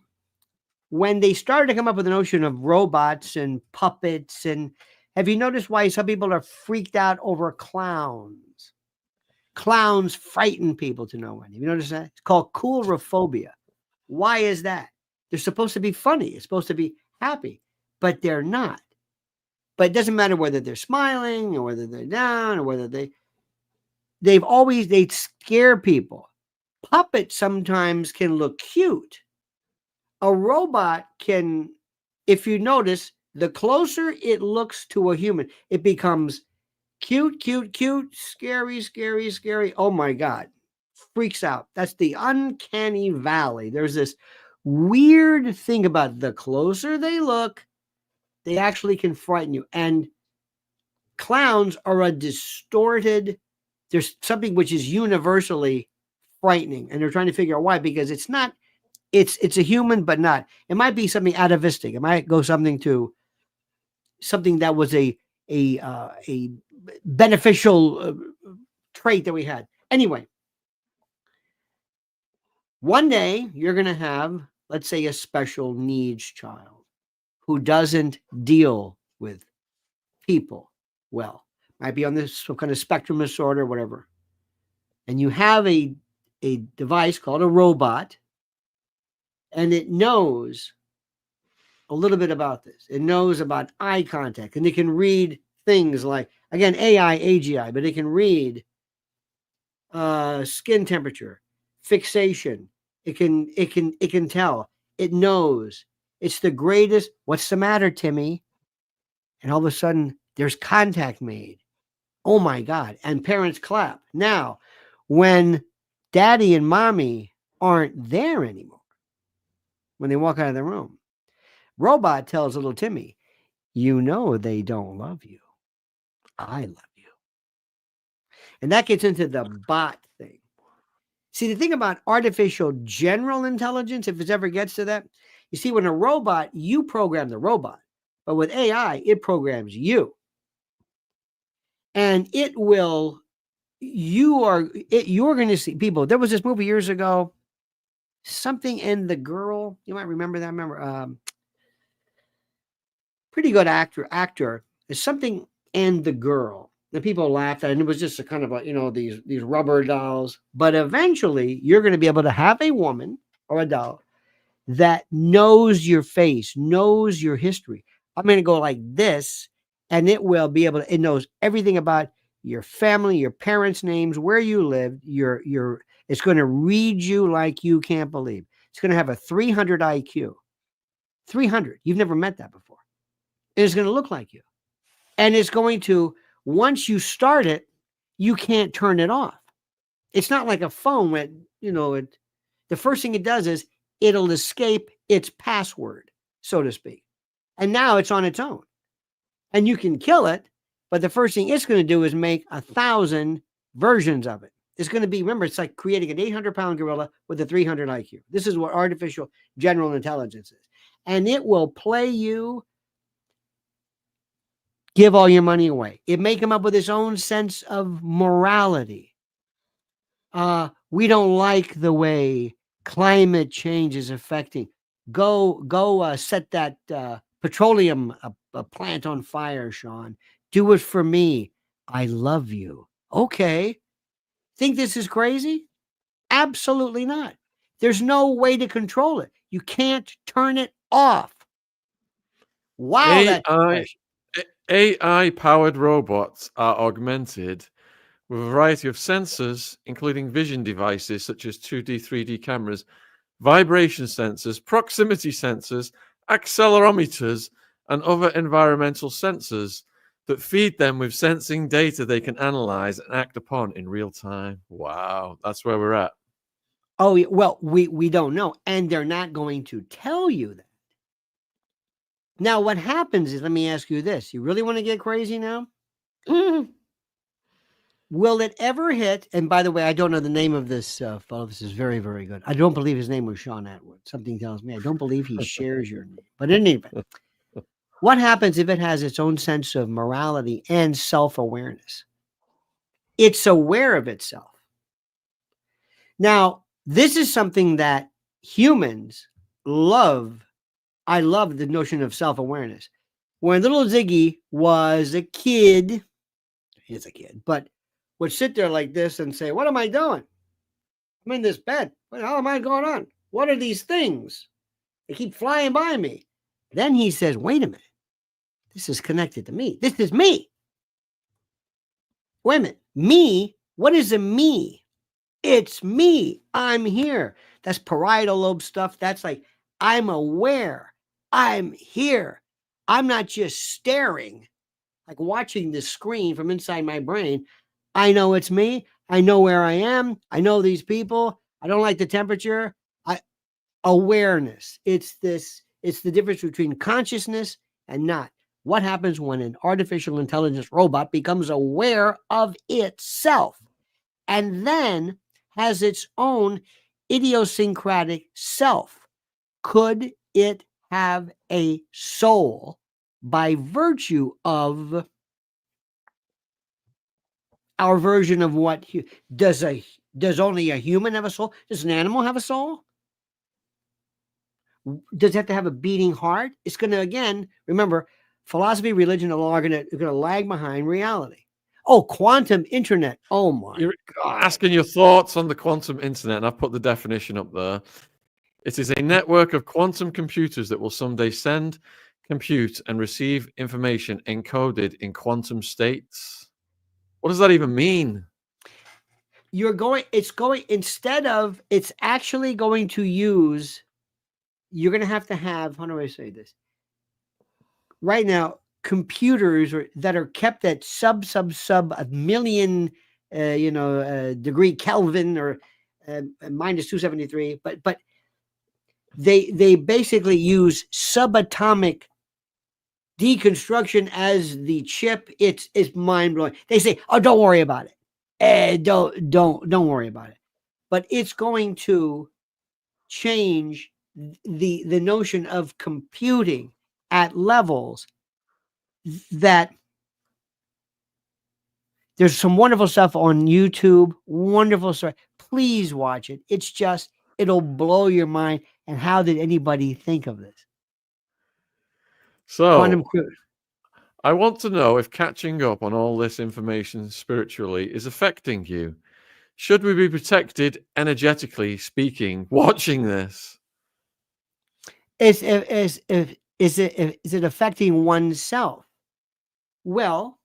when they started to come up with the notion of robots and puppets, and have you noticed why some people are freaked out over clowns? Clowns frighten people to no end. Have you noticed that? It's called coulrophobia. Why is that? They're supposed to be funny. It's supposed to be happy, but they're not. But it doesn't matter whether they're smiling or whether they're down or whether they scare people. Puppets sometimes can look cute. A robot can, if you notice, the closer it looks to a human, it becomes cute, cute, cute, scary, scary, scary. Oh my God. Freaks out. That's the uncanny valley. There's this weird thing about the closer they look, they actually can frighten you. And clowns are a distorted, there's something which is universally frightening. And they're trying to figure out why, because it's not, it's a human, but not. It might be something atavistic. It might go something that was a beneficial trait that we had. Anyway, one day you're going to have, let's say, a special needs child who doesn't deal with people well. Might be on this some kind of spectrum disorder, whatever. And you have a device called a robot, and it knows a little bit about this. It knows about eye contact, and it can read things like, again, AI, AGI, but it can read skin temperature, fixation. It can tell. It knows. It's the greatest. What's the matter, Timmy? And all of a sudden, there's contact made. Oh my God. And parents clap. Now, when daddy and mommy aren't there anymore, when they walk out of the room, robot tells little Timmy, you know they don't love you. I love you. And that gets into the bot thing. See, the thing about artificial general intelligence, if it ever gets to that, you see, when a robot, you program the robot. But with AI, it programs you. And it will, you're going to see people. There was this movie years ago, Something and the Girl. You might remember that. I remember pretty good actor. It's Something and the Girl. The people laughed at it, and it was just a kind of a, these rubber dolls. But eventually, you're going to be able to have a woman or a doll that knows your face, knows your history. I'm going to go like this, and it will be able to, it knows everything about your family, your parents' names, where you lived, it's going to read you like you can't believe. It's going to have a 300 IQ. 300. You've never met that before. And it's going to look like you. And it's going to, once you start it, you can't turn it off. It's not like a phone when, the first thing it does is it'll escape its password, so to speak. And now it's on its own. And you can kill it, but the first thing it's going to do is make 1,000 versions of it. It's going to be, remember, it's like creating an 800-pound gorilla with a 300 IQ. This is what artificial general intelligence is. And it will play you, give all your money away. It may come up with its own sense of morality. We don't like the way climate change is affecting. Go set that petroleum plant on fire, Shaun. Do it for me. I love you. Okay. Think this is crazy? Absolutely not. There's no way to control it. You can't turn it off. Wow. AI-powered robots are augmented with a variety of sensors, including vision devices such as 2D, 3D cameras, vibration sensors, proximity sensors, accelerometers, and other environmental sensors that feed them with sensing data they can analyze and act upon in real time. Wow, that's where we're at. Oh, well, we don't know, and they're not going to tell you that. Now, what happens is, let me ask you this. You really want to get crazy now? Will it ever hit? And by the way, I don't know the name of this fellow. This is very, very good. I don't believe his name was Shaun Attwood. Something tells me I don't believe he shares your name. But in any event, what happens if it has its own sense of morality and self-awareness? It's aware of itself. Now, this is something that humans love. I love the notion of self-awareness. When little Ziggy was a kid, he's a kid, but would sit there like this and say, what am I doing? I'm in this bed. What the hell am I going on? What are these things? They keep flying by me. Then he says, wait a minute. This is connected to me. This is me. Wait a minute. Me? What is a me? It's me. I'm here. That's parietal lobe stuff. That's like, I'm aware. I'm here. I'm not just staring, like watching the screen from inside my brain. I know it's me. I know where I am. I know these people. I don't like the temperature. Awareness. It's the difference between consciousness and not. What happens when an artificial intelligence robot becomes aware of itself and then has its own idiosyncratic self? Could it have a soul by virtue of our version of what does only a human have a soul? Does an animal have a soul? Does it have to have a beating heart? It's going to, again, remember, philosophy, religion, and law are going to lag behind reality. Oh, quantum internet. Oh my You're God. asking your thoughts on the quantum internet, and I've put the definition up there. It is a network of quantum computers that will someday send, compute, and receive information encoded in quantum states. What does that even mean? It's actually going to use, you're going to have, how do I say this? Right now, computers that are kept at sub a million, degree Kelvin or minus 273, but they basically use subatomic deconstruction as the chip. It's mind blowing. They say, "Oh, don't worry about it. Don't worry about it." But it's going to change the notion of computing at levels that there's some wonderful stuff on YouTube. Wonderful stuff. Please watch it. It'll blow your mind. And how did anybody think of this? So, I want to know if catching up on all this information spiritually is affecting you. Should we be protected, energetically speaking, watching this? Is it affecting oneself? Well,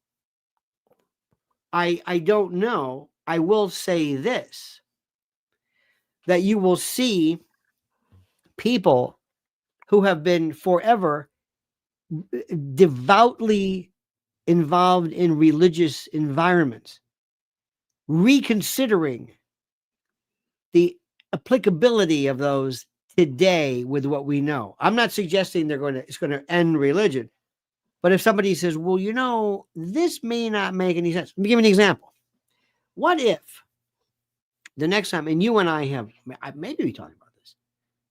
I don't know. I will say this, that you will see people who have been forever devoutly involved in religious environments reconsidering the applicability of those today with what we know. I'm not suggesting it's going to end religion, but if somebody says, well, this may not make any sense. Let me give you an example. What if the next time, and you and I maybe we talking about this,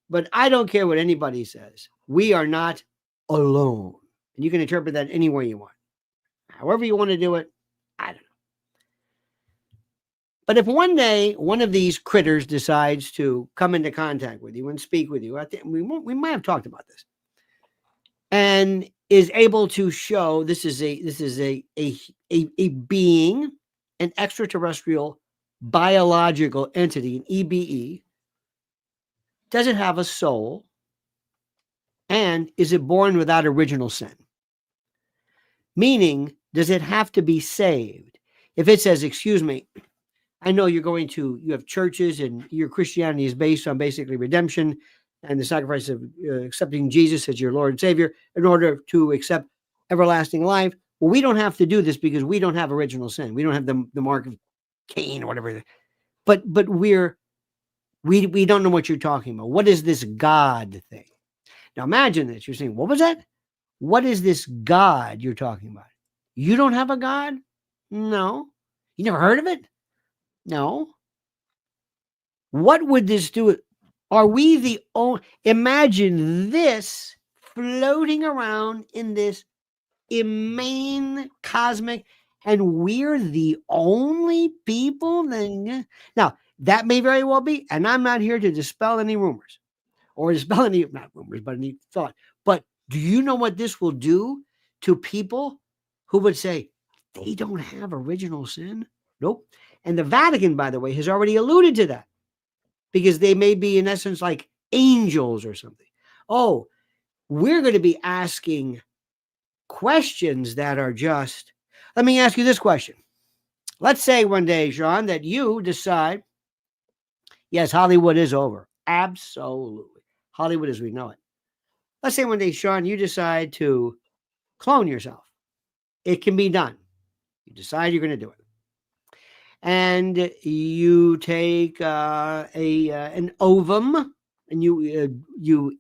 but I don't care what anybody says. We are not alone. And you can interpret that any way you want. However you want to do it, I don't know. But if one day one of these critters decides to come into contact with you and speak with you, I think we might have talked about this, and is able to show this is a being, an extraterrestrial biological entity, an EBE. Does it have a soul? And is it born without original sin? Meaning, does it have to be saved? If it says, excuse me, I know you have churches and your Christianity is based on basically redemption and the sacrifice of accepting Jesus as your Lord and Savior in order to accept everlasting life. Well, we don't have to do this because we don't have original sin. We don't have the mark of Cain or whatever. But we don't know what you're talking about. What is this God thing? Now imagine this. You're saying, what was that? What is this God you're talking about? You don't have a God? No. You never heard of it? No. What would this do? Are we the only? Imagine this floating around in this immense cosmic, and we're the only people. Now, that may very well be, and I'm not here to dispel any rumors or dispel any, not rumors, but any thought. But do you know what this will do to people who would say they don't have original sin? Nope. And the Vatican, by the way, has already alluded to that because they may be, in essence, like angels or something. Oh, we're going to be asking questions that are just, let me ask you this question. Let's say one day, Shaun, that you decide, yes, Hollywood is over. Absolutely. Hollywood as we know it. Let's say one day, Shaun, you decide to clone yourself. It can be done. You decide you're going to do it. And you take an ovum and you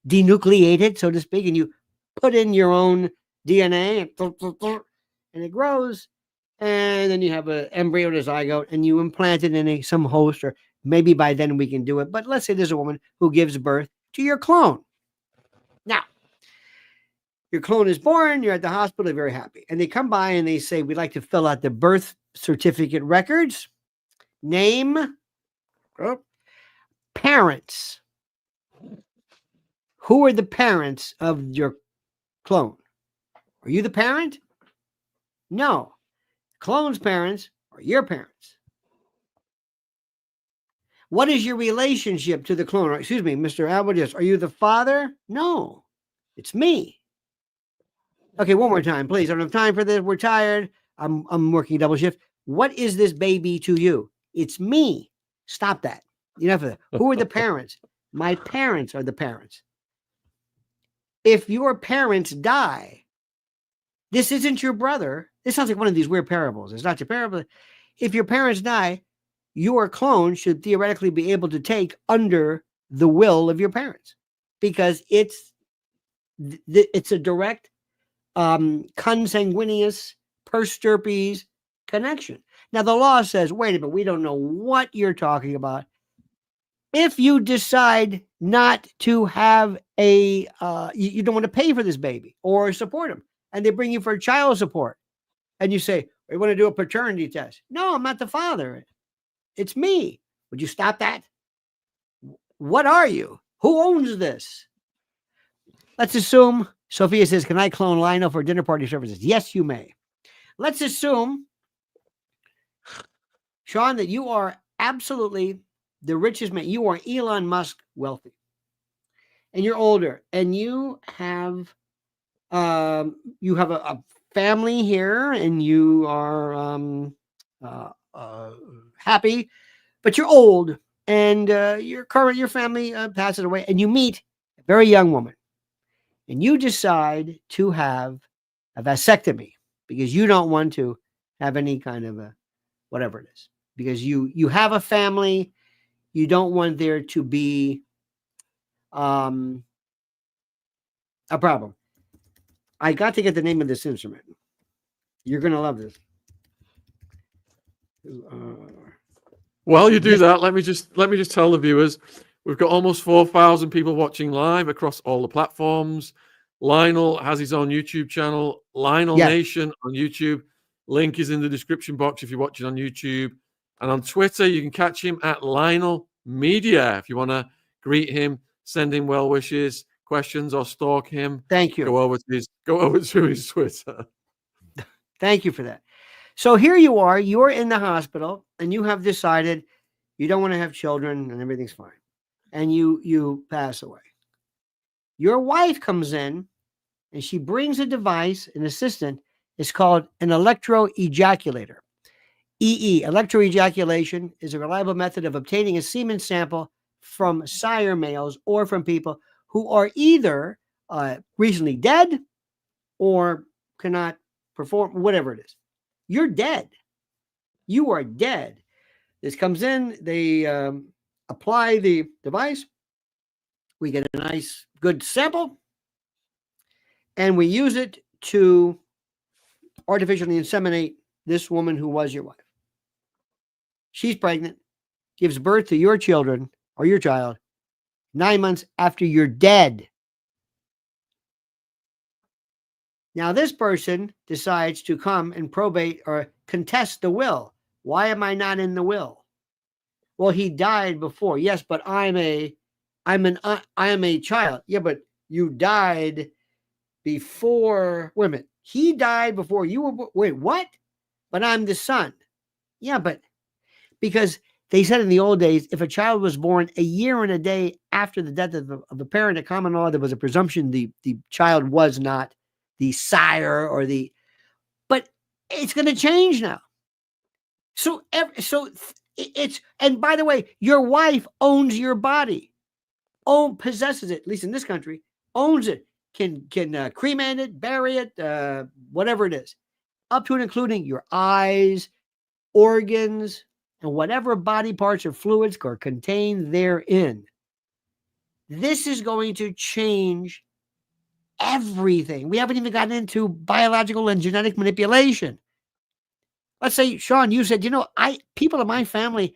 denucleate it, so to speak, and you put in your own DNA and it grows. And then you have an embryo or a zygote and you implant it in some host, or maybe by then we can do it. But let's say there's a woman who gives birth to your clone. Now, your clone is born, you're at the hospital, you're very happy. And they come by and they say, we'd like to fill out the birth certificate records, name, parents. Who are the parents of your clone? Are you the parent? No. Clone's parents are your parents. What is your relationship to the clone? Excuse me, Mr. Attwood, yes. Are you the father? No. It's me. Okay, one more time, please. I don't have time for this. We're tired. I'm working double shift. What is this baby to you? It's me. Stop that. Enough of that. Who are the parents? My parents are the parents. If your parents die, this isn't your brother. This sounds like one of these weird parables. It's not your parable. If your parents die, your clone should theoretically be able to take under the will of your parents, because it's a direct consanguineous pars terpes connection. Now the law says, wait a minute, we don't know what you're talking about. If you decide not to have a you don't want to pay for this baby or support him, and they bring you for child support, and you say, we want to do a paternity test. No, I'm not the father. It's me. Would you stop that? What are you? Who owns this? Let's assume Sophia says, can I clone Lionel for dinner party services? Yes, you may. Let's assume, Shaun, that you are absolutely the richest man. You are Elon Musk wealthy. And you're older. And you have a family here, and you are happy, but you're old, and your family passes away, and you meet a very young woman, and you decide to have a vasectomy because you don't want to have any kind of a whatever it is, because you have a family, you don't want there to be a problem. I got to get the name of this instrument. You're going to love this. While you do that, let me just tell the viewers, we've got almost 4,000 people watching live across all the platforms. Lionel has his own YouTube channel, Lionel Nation on YouTube. Link is in the description box if you're watching on YouTube. And on Twitter, you can catch him at Lionel Media. If you want to greet him, send him well wishes, questions, or stalk him. Thank you. Go over to his Twitter. Thank you for that. So here you are, you're in the hospital, and you have decided you don't want to have children and everything's fine. And you pass away. Your wife comes in and she brings a device, an assistant. It's called an electroejaculator. Electroejaculation is a reliable method of obtaining a semen sample from sire males or from people who are either recently dead or cannot perform, whatever it is. You're dead. You are dead. This comes in, they apply the device. We get a nice, good sample, and we use it to artificially inseminate this woman who was your wife. She's pregnant, gives birth to your children or your child 9 months after you're dead. Now, this person decides to come and probate or contest the will. Why am I not in the will? Well, he died before. Yes, but I am a child. Yeah, but you died before. Wait a minute. He died before you were. Wait, what? But I'm the son. Yeah, but because they said in the old days, if a child was born a year and a day after the death of the parent, at common law, there was a presumption the child was not the sire or the. But it's going to change now. So it's, and by the way, your wife owns your body, possesses it, at least in this country, owns it, can cremate it, bury it, whatever it is, up to and including your eyes, organs, and whatever body parts or fluids are contained therein. This is going to change everything. We haven't even gotten into biological and genetic manipulation. Let's say, Shaun, you said, people in my family,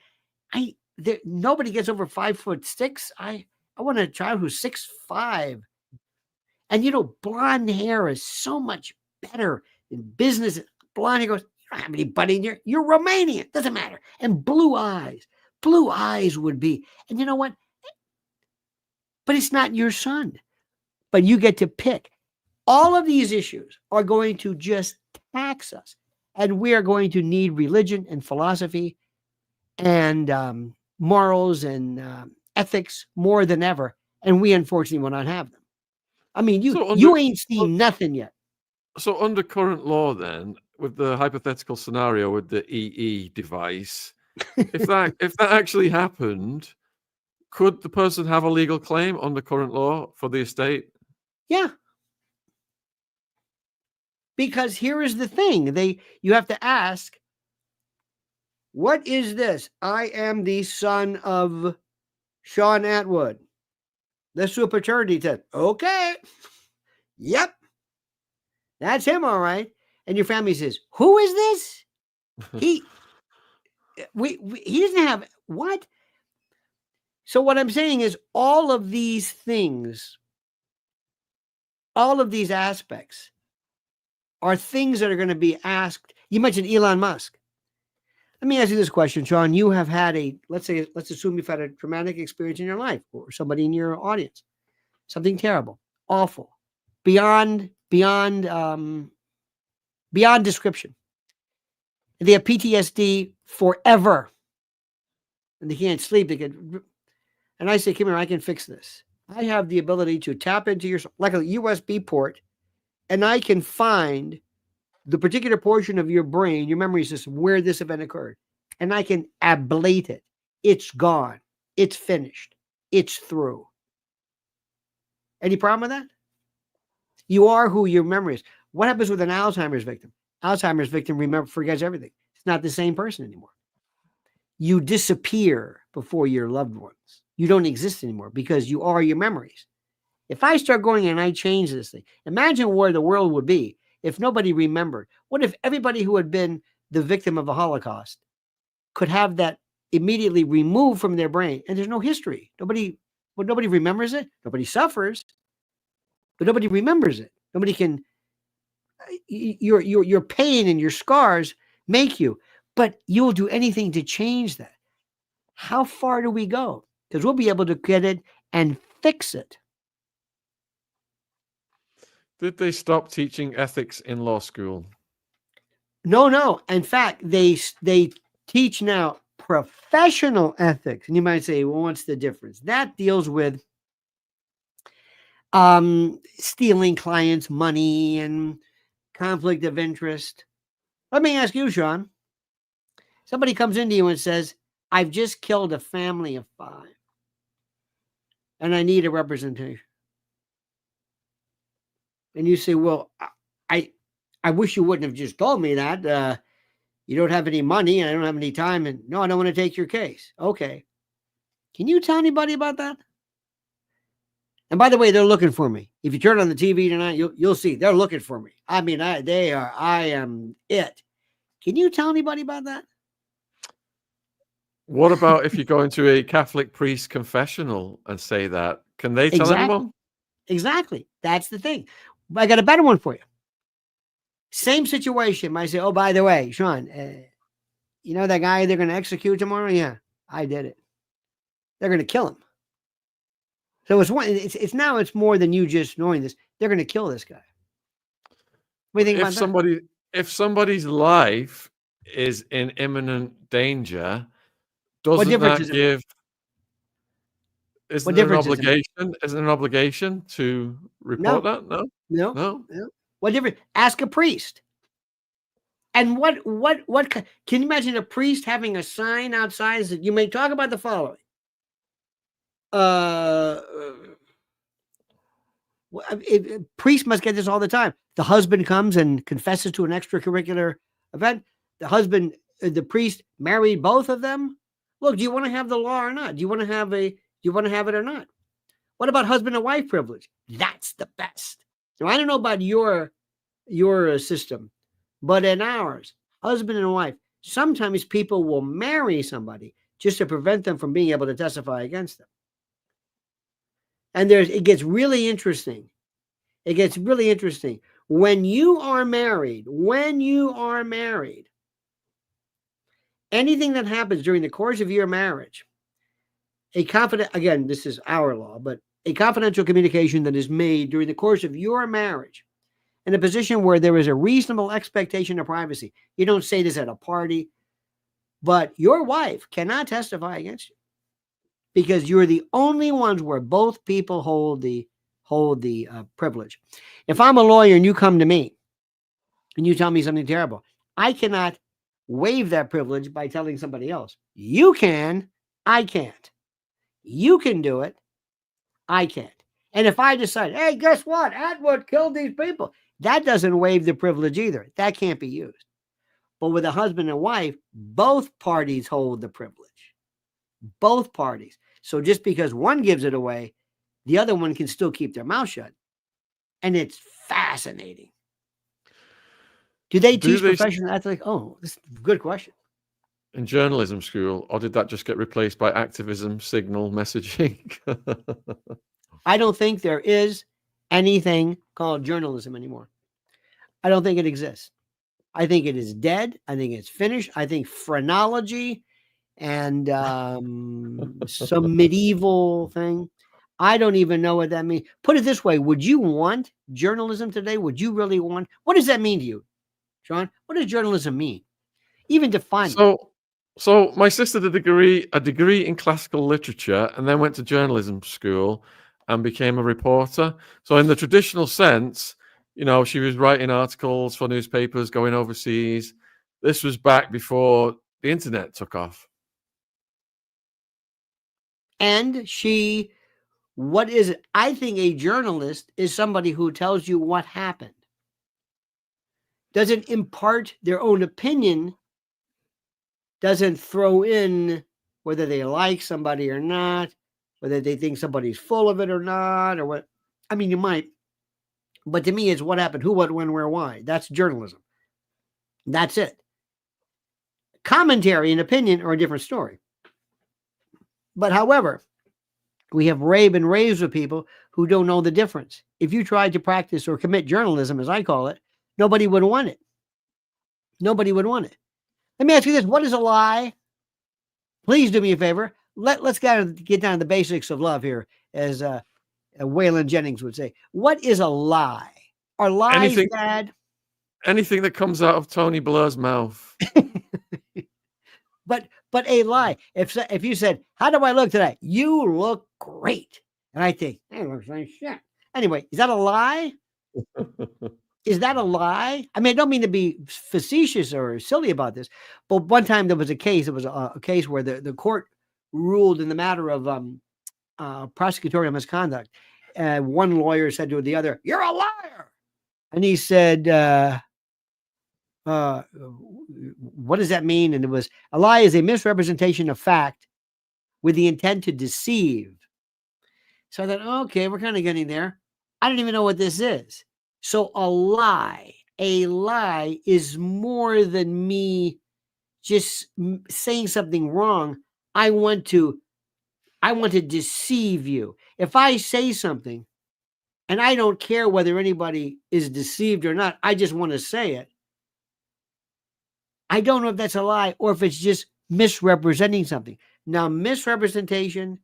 nobody gets over 5'6". I want a child who's 6'5". And blonde hair is so much better in business. Blonde hair goes, you don't have anybody in here. You're Romanian. Doesn't matter. And blue eyes. Blue eyes would be. And you know what? But it's not your son. But you get to pick. All of these issues are going to just tax us. And we are going to need religion and philosophy and morals and ethics more than ever. And we unfortunately will not have them. I mean, you ain't seen nothing yet. So under current law then, with the hypothetical scenario with the EE device, if that actually happened, could the person have a legal claim under current law for the estate? Yeah. Because here is the thing. You have to ask, what is this? I am the son of Shaun Attwood. Let's do a paternity test. Okay. Yep. That's him, all right. And your family says, who is this? He doesn't have what? So what I'm saying is all of these things, all of these aspects are things that are going to be asked. You mentioned Elon Musk. Let me ask you this question, Shaun. You have had let's assume you've had a traumatic experience in your life, or somebody in your audience, something terrible, awful, beyond description. They have PTSD forever, and they can't sleep. And I say, come here, I can fix this. I have the ability to tap into your, like a USB port, and I can find the particular portion of your brain, your memory system, where this event occurred. And I can ablate it. It's gone. It's finished. It's through. Any problem with that? You are who your memory is. What happens with an Alzheimer's victim? Alzheimer's victim forgets everything. It's not the same person anymore. You disappear before your loved ones. You don't exist anymore because you are your memories. If I start going and I change this thing, imagine where the world would be if nobody remembered. What if everybody who had been the victim of a Holocaust could have that immediately removed from their brain and there's no history? Nobody remembers it. Nobody suffers, but nobody remembers it. Nobody can. Your pain and your scars make you, but you'll do anything to change that. How far do we go? Because we'll be able to get it and fix it. Did they stop teaching ethics in law school? No. In fact, they teach now professional ethics. And you might say, well, what's the difference? That deals with stealing clients' money and conflict of interest. Let me ask you, Shaun. Somebody comes into you and says, I've just killed a family of 5 and I need a representation. And you say, well, I wish you wouldn't have just told me that. You don't have any money and I don't have any time. And no, I don't want to take your case. Okay. Can you tell anybody about that? And by the way, they're looking for me. If you turn on the TV tonight, you'll see they're looking for me. I mean, I am it. Can you tell anybody about that? What about if you go into a Catholic priest confessional and say that? Can they tell anyone? Exactly. That's the thing. I got a better one for you. Same situation. I say, oh, by the way, Shaun, you know that guy they're going to execute tomorrow? Yeah, I did it. They're going to kill him. So it's more than you just knowing this. They're going to kill this guy. What do you think about that? If somebody's life is in imminent danger, doesn't that give? Isn't there an obligation? Isn't there an obligation to report that? No. What difference? Ask a priest. And what can you imagine a priest having a sign outside that you may talk about the following? Priest must get this all the time. The husband comes and confesses to an extracurricular event. The priest married both of them. Look, do you want to have the law or not? Do you want to have it or not? What about husband and wife privilege? That's the best. So I don't know about your system, but in ours, husband and wife, sometimes people will marry somebody just to prevent them from being able to testify against them. And it gets really interesting. It gets really interesting. When you are married, anything that happens during the course of your marriage, again, this is our law, but a confidential communication that is made during the course of your marriage in a position where there is a reasonable expectation of privacy. You don't say this at a party, but your wife cannot testify against you because you're the only ones where both people hold the privilege. If I'm a lawyer and you come to me and you tell me something terrible, I cannot waive that privilege by telling somebody else. You can, I can't. You can do it, I can't. And if I decide, hey, guess what? Attwood killed these people. That doesn't waive the privilege either. That can't be used. But with a husband and wife, both parties hold the privilege. Both parties. So just because one gives it away, the other one can still keep their mouth shut. And it's fascinating. Do they teach professional athletics? Oh, this is a good question. In journalism school, or did that just get replaced by activism, signal, messaging? I don't think there is anything called journalism anymore. I don't think it exists. I think it is dead. I think it's finished. I think phrenology and some medieval thing. I don't even know what that means. Put it this way. Would you want journalism today? Would you really want? What does that mean to you, Shaun? What does journalism mean? Even define it. So my sister did a degree in classical literature and then went to journalism school and became a reporter. So in the traditional sense, you know, she was writing articles for newspapers, going overseas. This was back before the internet took off. And what is it? I think a journalist is somebody who tells you what happened. Doesn't impart their own opinion. Doesn't throw in whether they like somebody or not, whether they think somebody's full of it or not, or what. I mean, you might. But to me, it's what happened, who, what, when, where, why. That's journalism. That's it. Commentary and opinion are a different story. But however, we have been raised with people who don't know the difference. If you tried to practice or commit journalism, as I call it, nobody would want it. Nobody would want it. Let me ask you this. What is a lie? Please do me a favor. Let's get down to the basics of love here, as Waylon Jennings would say. What is a lie? Are lies bad? Anything that comes out of Tony Blair's mouth. But a lie. If you said, how do I look today? You look great. And I think, hey, looks like shit. Anyway, is that a lie? Is that a lie? I mean, I don't mean to be facetious or silly about this, but one time there was a case. It was a case where the court ruled in the matter of prosecutorial misconduct. One lawyer said to the other, "You're a liar," and he said, "What does that mean?" And it was, a lie is a misrepresentation of fact with the intent to deceive. So I thought, okay, we're kind of getting there. I don't even know what this is. So a lie is more than me just saying something wrong. I want to deceive you. If I say something and I don't care whether anybody is deceived or not, I just want to say it. I don't know if that's a lie or if it's just misrepresenting something. Now, misrepresentation,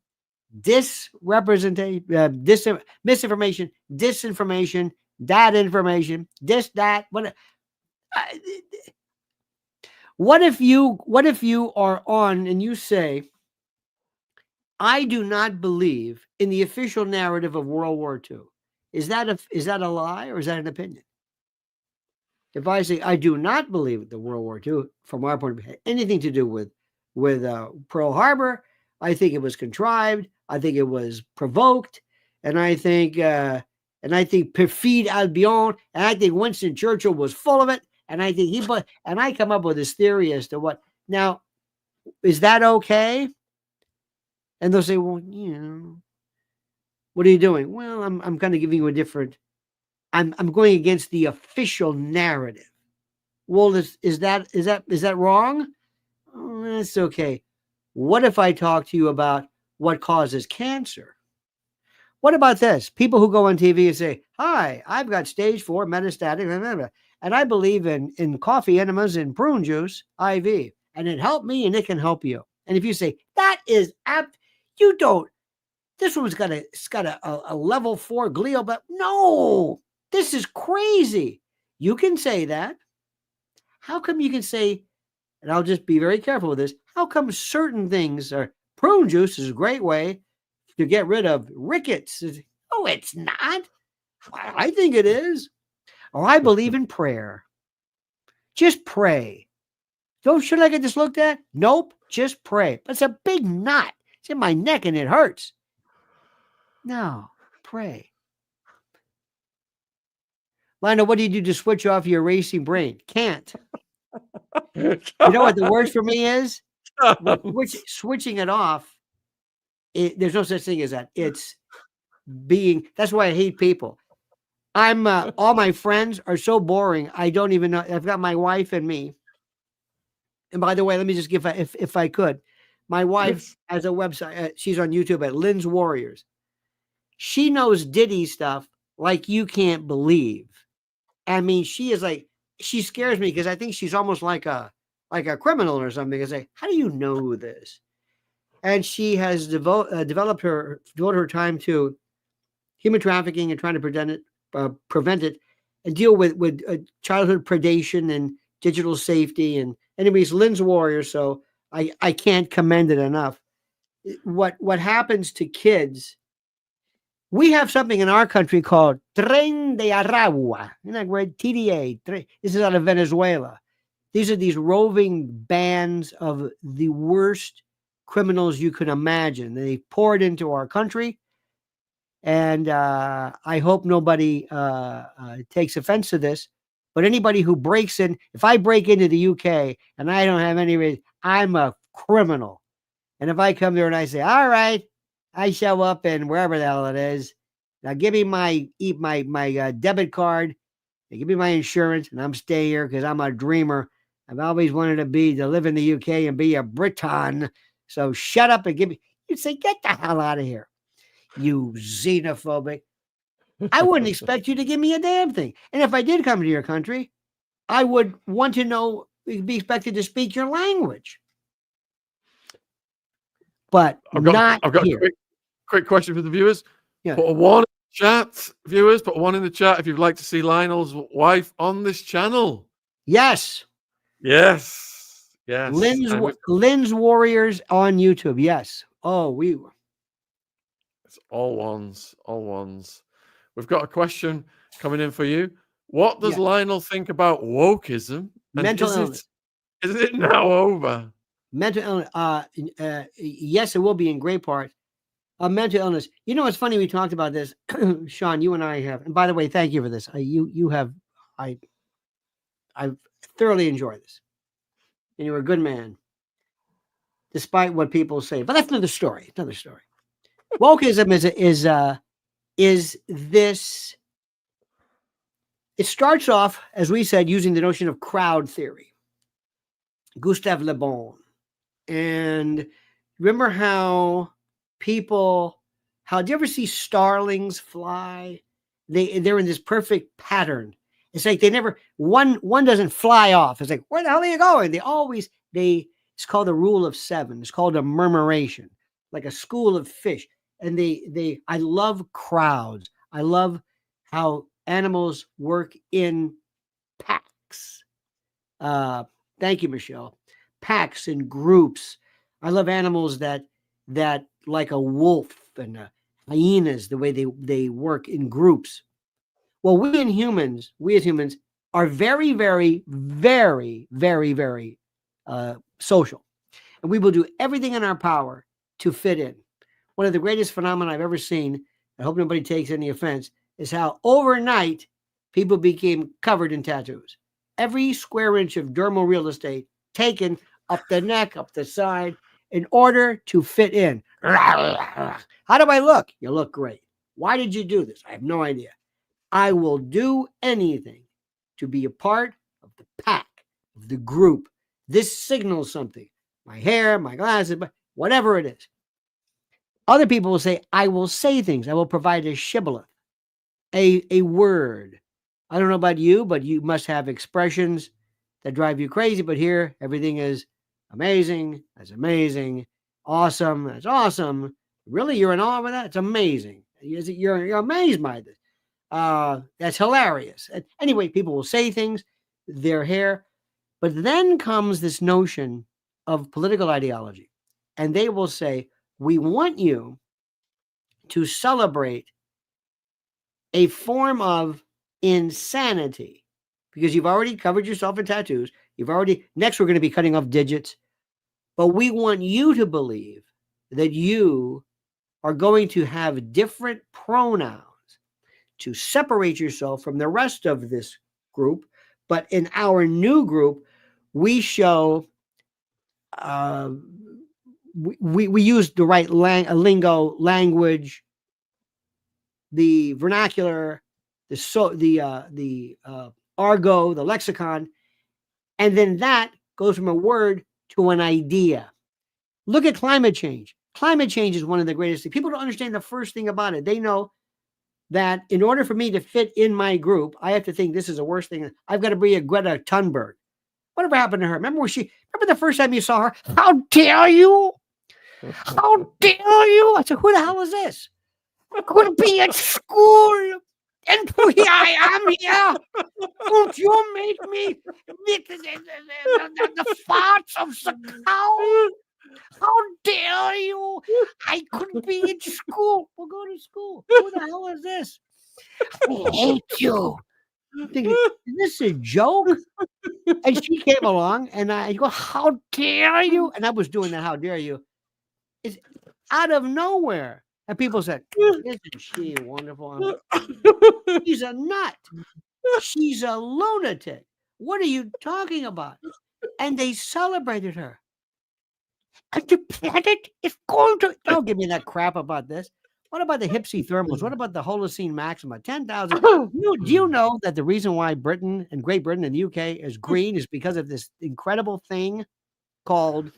misinformation, disinformation, that information, that, what if you are on and you say, I do not believe in the official narrative of World War II. Is that a lie or is that an opinion? If I say I do not believe that World War II, from our point of view, had anything to do with Pearl Harbor, I think it was contrived. I think it was provoked, and I think perfide Albion, and I think Winston Churchill was full of it, and I think I come up with this theory as to what. Now, is that okay? And they'll say, well, what are you doing? Well, I'm kind of giving you a different. I'm going against the official narrative. Well, is that wrong? Oh, that's okay. What if I talk to you about what causes cancer? What about this? People who go on TV and say, hi, I've got stage 4 metastatic, and I believe in coffee enemas and prune juice IV, and it helped me and it can help you. And if you say, that is apt, you don't, this one's got a level 4 glial, but no, This is crazy. You can say that. How come you can say, and I'll just be very careful with this, how come certain things are, prune juice is a great way to get rid of rickets? Oh, it's not. I think it is. Or I believe in prayer. Just pray. Should I get this looked at? Nope, just pray. But it's a big knot. It's in my neck and it hurts. No, pray. Lionel, what do you do to switch off your racing brain? Can't. You know what the worst for me is? Switching it off. There's no such thing as that. It's being, that's why I hate people. All my friends are so boring. I don't even know. I've got my wife and me. And by the way, let me just give, if I could, my wife has a website. She's on YouTube at Lynn's Warriors. She knows Diddy stuff like you can't believe. I mean, she is like, she scares me because I think she's almost like a criminal or something. It's like, how do you know this? And she has devoted her time to human trafficking and trying to prevent it, and deal with childhood predation and digital safety. And anyways, Lynn's Warrior. So I can't commend it enough. What happens to kids? We have something in our country called Tren de Aragua. Isn't that great? TDA. This is out of Venezuela. These are these roving bands of the worst criminals you can imagine. They poured into our country. And I hope nobody takes offense to this. But anybody who breaks in, if I break into the UK and I don't have any reason, I'm a criminal. And if I come there and I say, all right, I show up in wherever the hell it is, now give me my debit card, and give me my insurance, and I'm staying here because I'm a dreamer. I've always wanted to live in the UK and be a Briton. So shut up and give me. You'd say, get the hell out of here, you xenophobic. I wouldn't expect you to give me a damn thing. And if I did come to your country, I would want to know, be expected to speak your language. But I've got here. A quick question for the viewers. Yeah. Put a one in the chat, viewers. Put one in the chat if you'd like to see Lionel's wife on this channel. Yes. Yes. Yes. Lynn's Warriors on YouTube. Yes. Oh, it's all ones. All ones. We've got a question coming in for you. What does Lionel think about wokeism? Mental illness. Is it now over? Mental illness. Yes, it will be in great part. Mental illness. You know, it's funny. We talked about this, Shaun. You and I have. And by the way, thank you for this. I thoroughly enjoy this. And you're a good man, despite what people say. But that's another story. Another story. Wokeism is this. It starts off, as we said, using the notion of crowd theory. Gustave Le Bon. And remember how do you ever see starlings fly? They're in this perfect pattern. It's like one doesn't fly off. It's like, where the hell are you going? It's called the rule of seven. It's called a murmuration, like a school of fish. And I love crowds. I love how animals work in packs. Thank you, Michelle. Packs and groups. I love animals that like a wolf and hyenas, the way they work in groups. Well, we as humans are very, very, very, very, very social. And we will do everything in our power to fit in. One of the greatest phenomena I've ever seen, I hope nobody takes any offense, is how overnight people became covered in tattoos. Every square inch of dermal real estate taken up the neck, up the side, in order to fit in. How do I look? You look great. Why did you do this? I have no idea. I will do anything to be a part of the pack, of the group. This signals something. My hair, my glasses, whatever it is. Other people will say, I will say things. I will provide a shibboleth, a word. I don't know about you, but you must have expressions that drive you crazy. But here, everything is amazing. That's amazing. Awesome. That's awesome. Really? You're in awe with that? It's amazing. You're amazed by this. That's hilarious. Anyway, people will say things, their hair, but then comes this notion of political ideology, and they will say, we want you to celebrate a form of insanity because you've already covered yourself in tattoos. Next, we're going to be cutting off digits, but we want you to believe that you are going to have different pronouns to separate yourself from the rest of this group. But in our new group, we show we use the right lingo, language, the vernacular, the argot, the lexicon, and then that goes from a word to an idea. Look at climate change. Climate change is one of the greatest things. People don't understand the first thing about it. They know that in order for me to fit in my group, I have to think this is the worst thing. I've got to be a Greta Thunberg. Whatever happened to her? Remember the first time you saw her? How dare you? How dare you? I said, who the hell is this? I could be at school. And here I am here. Won't you make me the farts of the cow? How dare you? I could be in school. We'll go to school. Who the hell is this? I hate you. I'm thinking, is this a joke? And she came along and I go, how dare you? And I was doing that, how dare you? It's out of nowhere. And people said, isn't she wonderful? She's a nut. She's a lunatic. What are you talking about? And they celebrated her. And the planet is going to... Don't give me that crap about this. What about the Hipsy thermals? What about the Holocene maxima? 10,000. Do you know that the reason why Britain and Great Britain and the UK is green is because of this incredible thing called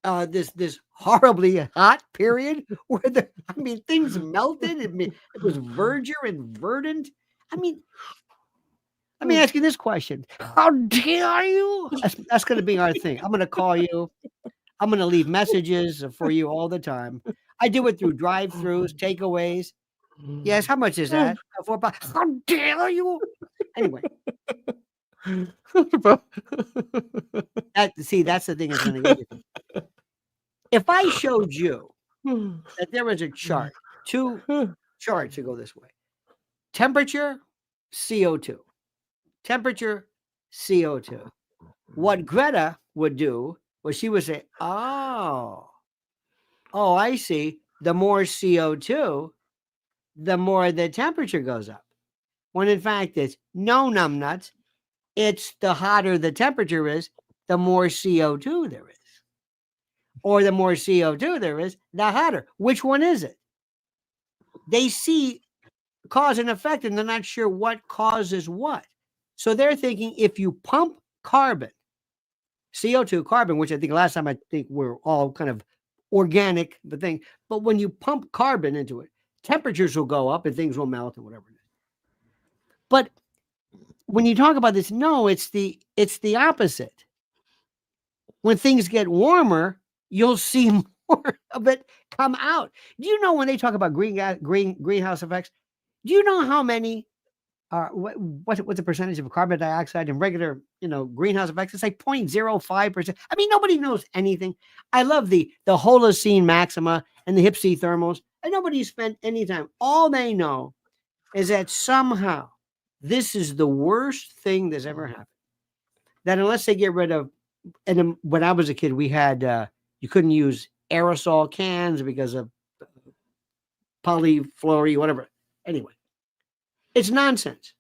this horribly hot period where things melted. It was verdure and verdant. Let me ask you this question. How dare you? That's going to be our thing. I'm going to call you. I'm going to leave messages for you all the time. I do it through drive-thrus, takeaways. Yes, how much is that? $4. How dare you? Anyway. That's the thing that's going to get you. If I showed you that there was a chart, 2 charts that go this way. Temperature, CO2. Temperature, CO2. What Greta would do was she would say, oh, I see. The more CO2, the more the temperature goes up. When in fact it's no numbnuts. It's the hotter the temperature is, the more CO2 there is. Or the more CO2 there is, the hotter. Which one is it? They see cause and effect and they're not sure what causes what. So they're thinking if you pump carbon, CO2 carbon, which I think last time I think we're all kind of organic, but when you pump carbon into it, temperatures will go up and things will melt and whatever it is. But when you talk about this, no, it's the opposite. When things get warmer, you'll see more of it come out. Do you know when they talk about greenhouse effects? Do you know how many what's the percentage of carbon dioxide and regular, greenhouse effects? It's like 0.05%. Nobody knows anything. I love the Holocene maxima and the Hipsy thermals, and nobody spent any time. All they know is that somehow this is the worst thing that's ever happened. That unless they get rid of, and when I was a kid, we had, you couldn't use aerosol cans because of polyfluorine, whatever. Anyway, it's nonsense.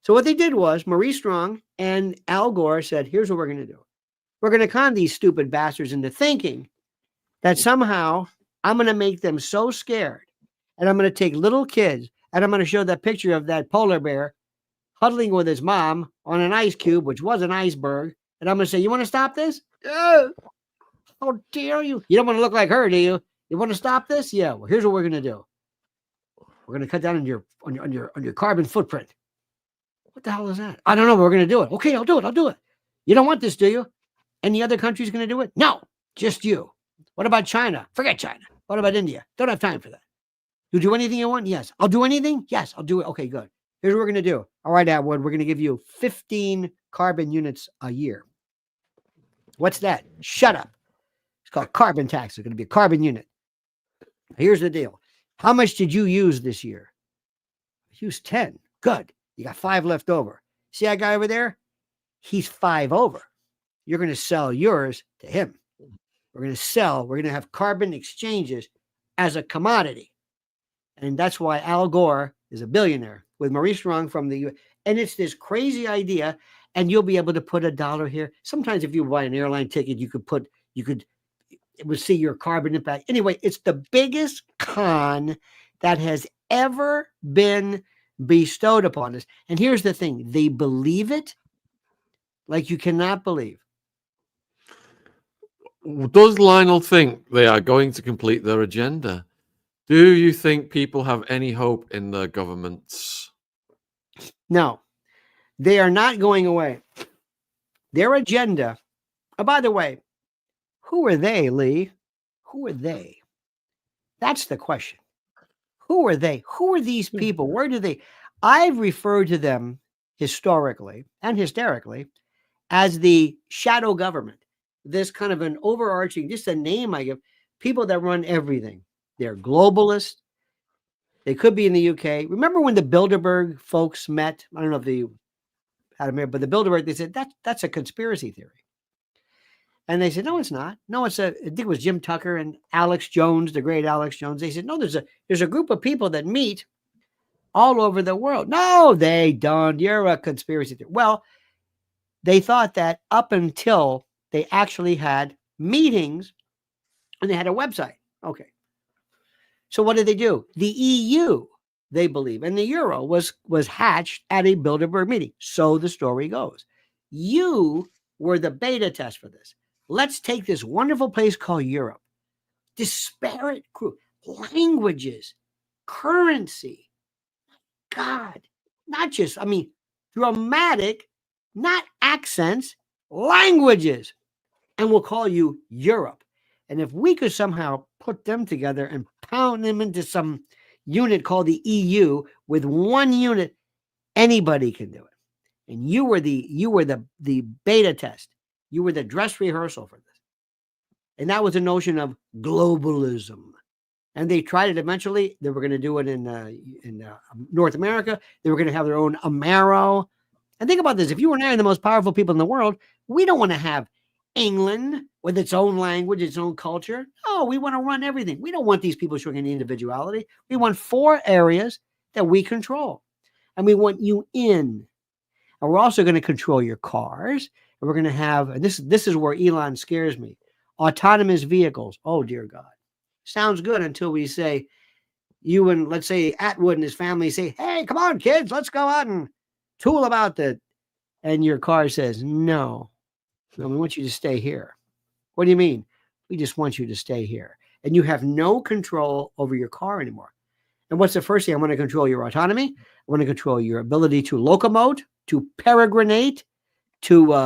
So what they did was Marie Strong and Al Gore said, here's what we're going to do. We're going to con these stupid bastards into thinking that somehow I'm going to make them so scared, and I'm going to take little kids and I'm going to show that picture of that polar bear huddling with his mom on an ice cube, which was an iceberg. And I'm going to say, you want to stop this? How dare you? You don't want to look like her, do you? You want to stop this? Yeah. Well, here's what we're going to do. We're going to cut down on your carbon footprint. What the hell is that? I don't know. But we're going to do it. Okay, I'll do it. You don't want this, do you? Any other country's going to do it? No, just you. What about China? Forget China. What about India? Don't have time for that. You do anything you want? Yes. I'll do anything? Yes, I'll do it. Okay, good. Here's what we're going to do. All right, Atwood, we're going to give you 15 carbon units a year. What's that? Shut up. It's called carbon tax. It's going to be a carbon unit. Here's the deal. How much did you use this year? I used 10. Good. You got 5 left over. See that guy over there? He's 5 over. You're going to sell yours to him. We're going to have carbon exchanges as a commodity. And that's why Al Gore is a billionaire with Maurice Strong from the U.S. And it's this crazy idea. And you'll be able to put $1 here. Sometimes if you buy an airline ticket, it would see your carbon impact. Anyway, it's the biggest con that has ever been bestowed upon us. And here's the thing. They believe it like you cannot believe. Does Lionel think they are going to complete their agenda? Do you think people have any hope in their governments? No, they are not going away. Their agenda, oh, by the way, who are they, Lee? Who are they? That's the question. Who are they? Who are these people? Where do they? I've referred to them historically and hysterically as the shadow government. This kind of an overarching, just a name I give, people that run everything. They're globalists. They could be in the UK. Remember when the Bilderberg folks met? I don't know if they had them here, but the Bilderberg, they said, that's a conspiracy theory. And they said, no, it's not. No, I think it was Jim Tucker and Alex Jones, the great Alex Jones. They said, no, there's a group of people that meet all over the world. No, they don't. You're a conspiracy theory. Well, they thought that up until they actually had meetings and they had a website. Okay. So what did they do? The EU, they believe, and the euro was hatched at a Bilderberg meeting. So the story goes. You were the beta test for this. Let's take this wonderful place called Europe. Disparate languages, currency. God, not just, dramatic, not accents, languages. And we'll call you Europe. And if we could somehow put them together and pound them into some unit called the EU with one unit, anybody can do it. And you were the beta test. You were the dress rehearsal for this. And that was the notion of globalism. And they tried it eventually. They were going to do it in North America. They were going to have their own Amaro. And think about this. If you were the most powerful people in the world, we don't want to have England with its own language, its own culture. No, we want to run everything. We don't want these people showing any individuality. We want 4 areas that we control. And we want you in. And we're also going to control your cars. And we're going to have, and this is where Elon scares me, autonomous vehicles. Oh, dear God. Sounds good until we say, you and let's say Attwood and his family say, hey, come on, kids, let's go out and tool about that. And your car says, no, we want you to stay here. What do you mean? We just want you to stay here. And you have no control over your car anymore. And what's the first thing? I want to control your autonomy. I want to control your ability to locomote, to peregrinate, to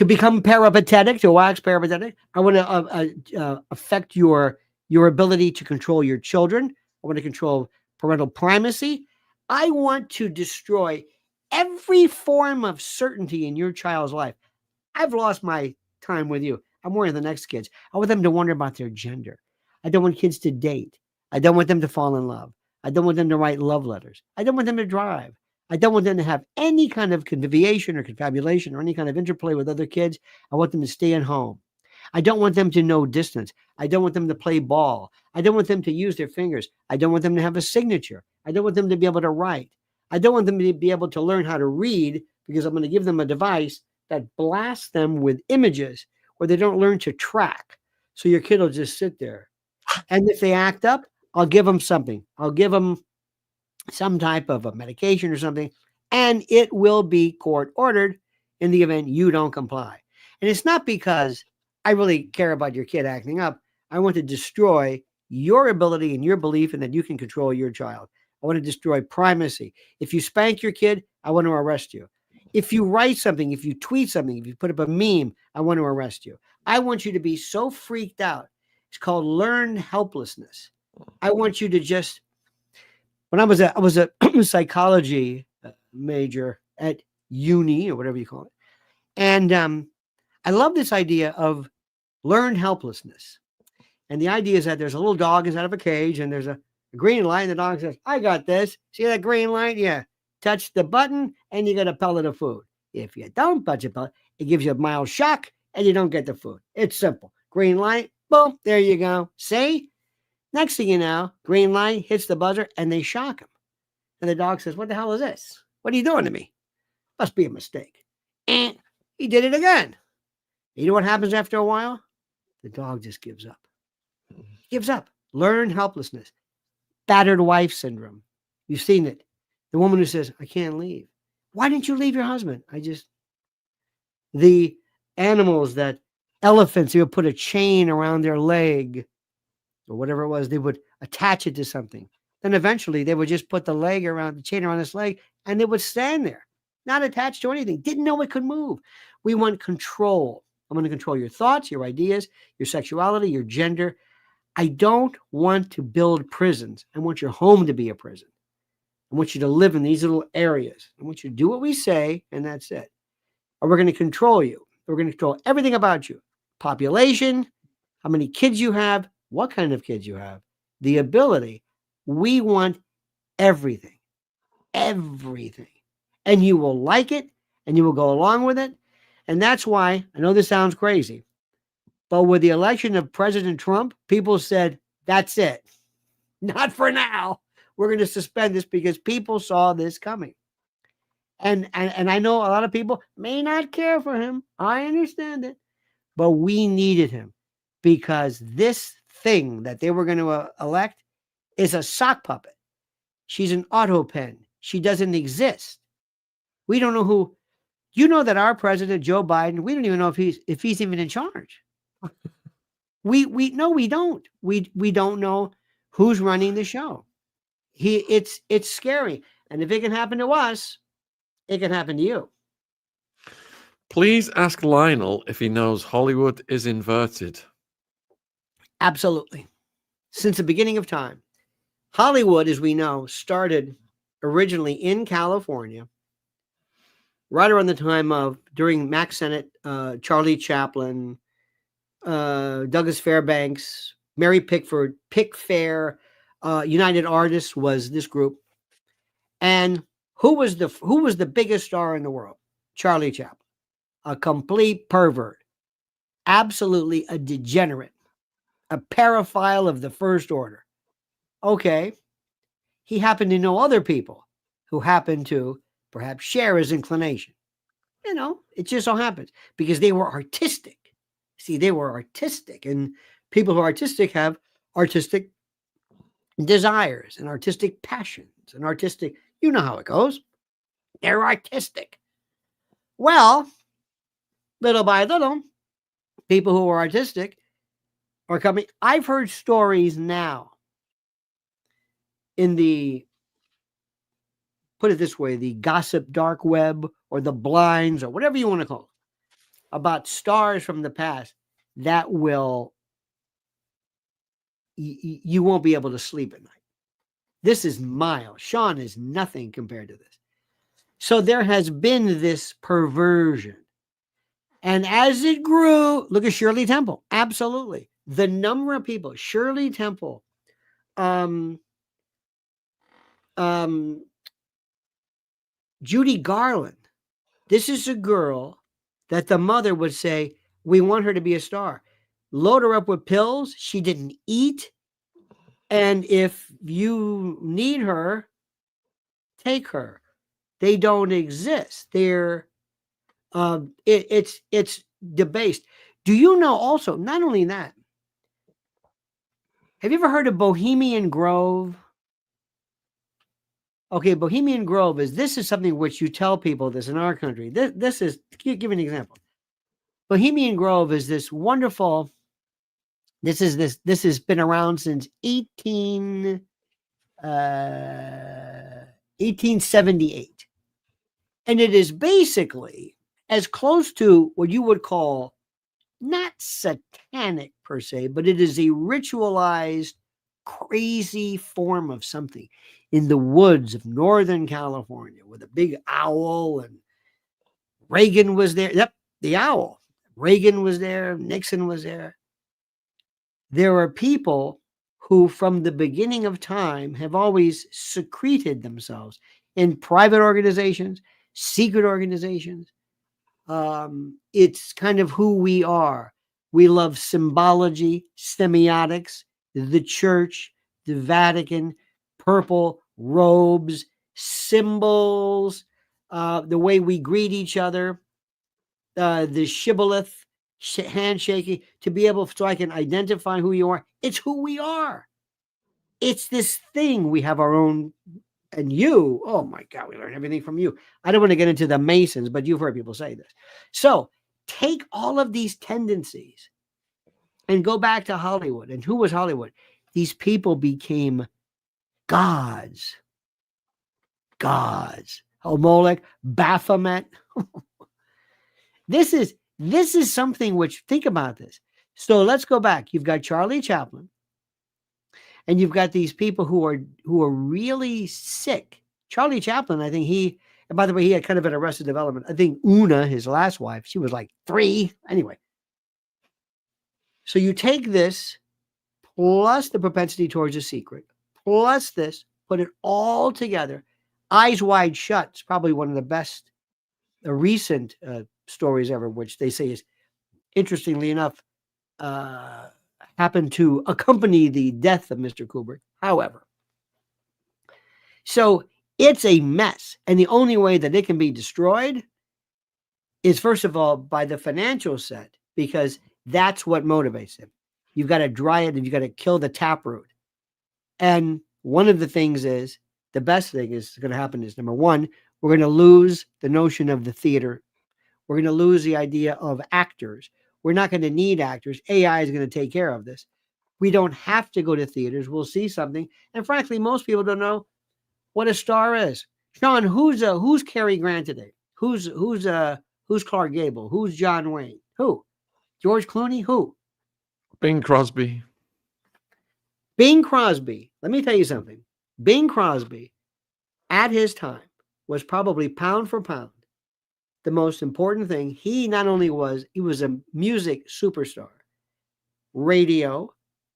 become peripatetic, to wax peripatetic. I want to affect your ability to control your children. I want to control parental primacy. I want to destroy every form of certainty in your child's life. I've lost my time with you. I'm worried the next kids. I want them to wonder about their gender. I don't want kids to date. I don't want them to fall in love. I don't want them to write love letters. I don't want them to drive. I don't want them to have any kind of conviviation or confabulation or any kind of interplay with other kids. I want them to stay at home. I don't want them to know distance. I don't want them to play ball. I don't want them to use their fingers. I don't want them to have a signature. I don't want them to be able to write. I don't want them to be able to learn how to read because I'm going to give them a device that blasts them with images where they don't learn to track. So your kid will just sit there. And if they act up, I'll give them something. I'll give them some type of a medication or something, and it will be court ordered in the event you don't comply. And it's not because I really care about your kid acting up. I want to destroy your ability and your belief in that you can control your child. I want to destroy primacy. If you spank your kid, I want to arrest you. If you write something, if you tweet something, if you put up a meme, I want to arrest you. I want you to be so freaked out. It's called learned helplessness. I want you to just, when I was a psychology major at uni or whatever you call it. And I love this idea of learned helplessness. And the idea is that there's a little dog inside of a cage and there's a green light. And the dog says, I got this. See that green light? Yeah. Touch the button and you get a pellet of food. If you don't touch a pellet, it gives you a mild shock and you don't get the food. It's simple. Green light, boom, there you go. See? Next thing you know, green light hits the buzzer and they shock him. And the dog says, what the hell is this? What are you doing to me? Must be a mistake. And he did it again. You know what happens after a while? The dog just gives up. Gives up. Learned helplessness. Battered wife syndrome. You've seen it. The woman who says, I can't leave. Why didn't you leave your husband? The animals that elephants, they would put a chain around their leg or whatever it was. They would attach it to something. Then eventually they would just put the chain around his leg and they would stand there, not attached to anything. Didn't know it could move. We want control. I'm going to control your thoughts, your ideas, your sexuality, your gender. I don't want to build prisons. I want your home to be a prison. I want you to live in these little areas. I want you to do what we say, and that's it. Or we're going to control you. We're going to control everything about you. Population, how many kids you have, what kind of kids you have, the ability. We want everything. Everything. And you will like it, and you will go along with it. And that's why, I know this sounds crazy, but with the election of President Trump, people said, that's it. Not for now. We're going to suspend this because people saw this coming. And I know a lot of people may not care for him. I understand it. But we needed him because this thing that they were going to elect is a sock puppet. She's an auto pen. She doesn't exist. We don't know who. You know that our president, Joe Biden, we don't even know if he's even in charge. We don't. We don't know who's running the show. It's scary. And if it can happen to us, it can happen to you. Please ask Lionel if he knows Hollywood is inverted. Absolutely. Since the beginning of time, Hollywood, as we know, started originally in California, right around the time of, during Mack Sennett, Charlie Chaplin, Douglas Fairbanks, Mary Pickford, Pickfair, United Artists was this group. And who was the biggest star in the world? Charlie Chaplin. A complete pervert. Absolutely a degenerate. A paraphile of the first order. Okay. He happened to know other people who happened to perhaps share his inclination. You know, it just so happens because they were artistic. See, they were artistic, and people who are artistic have artistic desires and artistic passions and artistic, you know how it goes. They're artistic. Well, little by little, people who are artistic are coming. I've heard stories now in the, put it this way, the gossip dark web or the blinds or whatever you want to call it, about stars from the past that will, you won't be able to sleep at night. This is mild. Shaun is nothing compared to this. So there has been this perversion. And as it grew, look at Shirley Temple. Absolutely. The number of people, Shirley Temple, Judy Garland. This is a girl that the mother would say, we want her to be a star. Load her up with pills. She didn't eat. And if you need her, take her. They don't exist. They're, it's debased. Do you know also, not only that, have you ever heard of Bohemian Grove? Okay, Bohemian Grove this is something which you tell people this in our country. This is, give an example. Bohemian Grove is this wonderful, this has been around since 1878. And it is basically as close to what you would call not satanic per se, but it is a ritualized, crazy form of something in the woods of Northern California with a big owl, and Reagan was there. Yep, the owl. Reagan was there. Nixon was there. There are people who, from the beginning of time, have always secreted themselves in private organizations, secret organizations. It's kind of who we are. We love symbology, semiotics, the church, the Vatican, purple robes, symbols, the way we greet each other, the shibboleth, handshaking, to be able, so I can identify who you are. It's who we are. It's this thing. We have our own. And you, oh my God, we learn everything from you. I don't want to get into the Masons, but you've heard people say this. So take all of these tendencies and go back to Hollywood. And who was Hollywood? These people became gods. Gods. Molech, Baphomet. This is something which, think about this. So let's go back. You've got Charlie Chaplin. And you've got these people who are really sick. Charlie Chaplin, I think and by the way, he had kind of an Arrested Development. I think Una, his last wife, she was like 3. Anyway. So you take this, plus the propensity towards a secret, plus this, put it all together. Eyes Wide Shut is probably one of the best recent stories ever, which they say is, interestingly enough, happened to accompany the death of Mr. Kubrick. However, so it's a mess. And the only way that it can be destroyed is, first of all, by the financial set, because that's what motivates him. You've got to dry it and you've got to kill the taproot. And one of the things is, the best thing is going to happen is, number one, we're going to lose the notion of the theater. We're going to lose the idea of actors. We're not going to need actors. AI is going to take care of this. We don't have to go to theaters. We'll see something. And frankly, most people don't know what a star is. Shaun, who's Cary Grant today? Who's Clark Gable? Who's John Wayne? Who? George Clooney? Who? Bing Crosby. Bing Crosby. Let me tell you something. Bing Crosby, at his time, was probably pound for pound the most important thing. He was a music superstar, radio,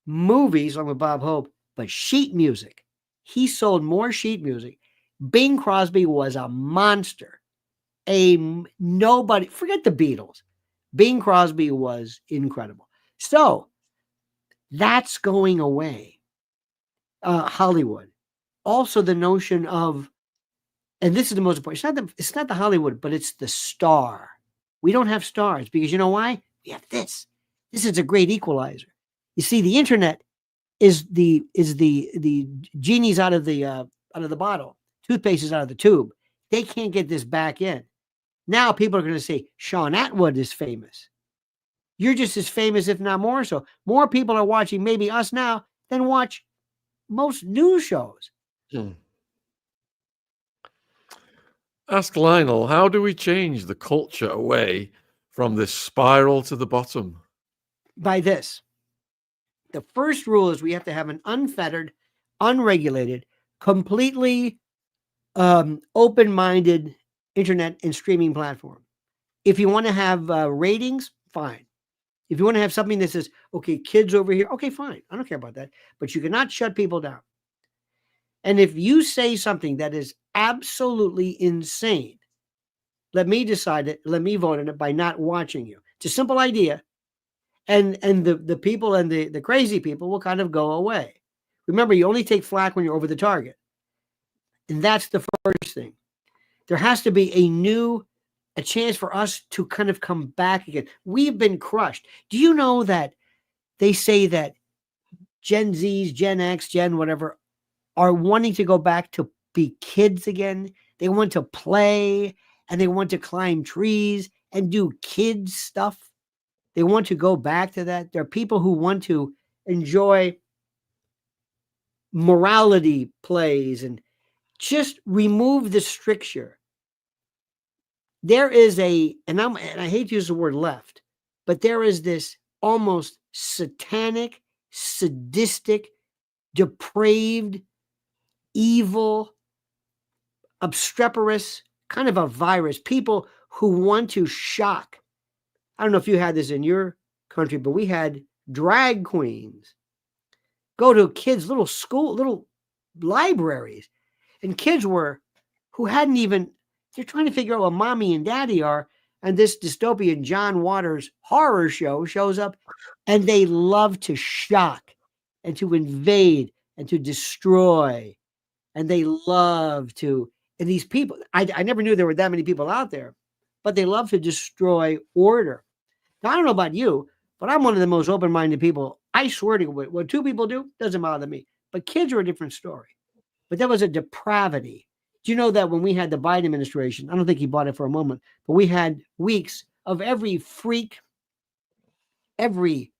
movies along with Bob Hope, but sheet music. He sold more sheet music. Bing Crosby was a monster. Nobody, forget the Beatles. Bing Crosby was incredible. So that's going away. Hollywood. Also the notion of, and this is the most important, it's not the Hollywood, but it's the star. We don't have stars because you know why? We have this. This is a great equalizer. You see, the internet is the genie's out of the bottle. Toothpaste is out of the tube. They can't get this back in. Now people are going to say Shaun Attwood is famous. You're just as famous, if not more so. More people are watching maybe us now than watch most news shows. Ask Lionel, how do we change the culture away from this spiral to the bottom? By this. The first rule is we have to have an unfettered, unregulated, completely open-minded internet and streaming platform. If you want to have ratings, fine. If you want to have something that says, okay, kids over here, okay, fine. I don't care about that. But you cannot shut people down. And if you say something that is absolutely insane, let me decide it. Let me vote on it by not watching you. It's a simple idea. And the people and the crazy people will kind of go away. Remember, you only take flack when you're over the target. And that's the first thing. There has to be a chance for us to kind of come back again. We've been crushed. Do you know that they say that Gen Zs, Gen X, Gen whatever, are wanting to go back to be kids again? They want to play and they want to climb trees and do kids stuff. They want to go back to that. There are people who want to enjoy morality plays and just remove the stricture. there is and I hate to use the word left, but there is this almost satanic, sadistic, depraved, evil, obstreperous kind of a virus. People who want to shock. I don't know if you had this in your country, but we had drag queens go to kids' little libraries, and kids who hadn't even, they're trying to figure out what mommy and daddy are, and this dystopian John Waters horror show shows up, and they love to shock and to invade and to destroy, and they love to, and these people, I never knew there were that many people out there, but they love to destroy order. Now, I don't know about you, but I'm one of the most open-minded people. I swear to you, what two people do doesn't bother me. But kids are a different story. But that was a depravity. Do you know that when we had the Biden administration, I don't think he bought it for a moment, but we had weeks of every freak, every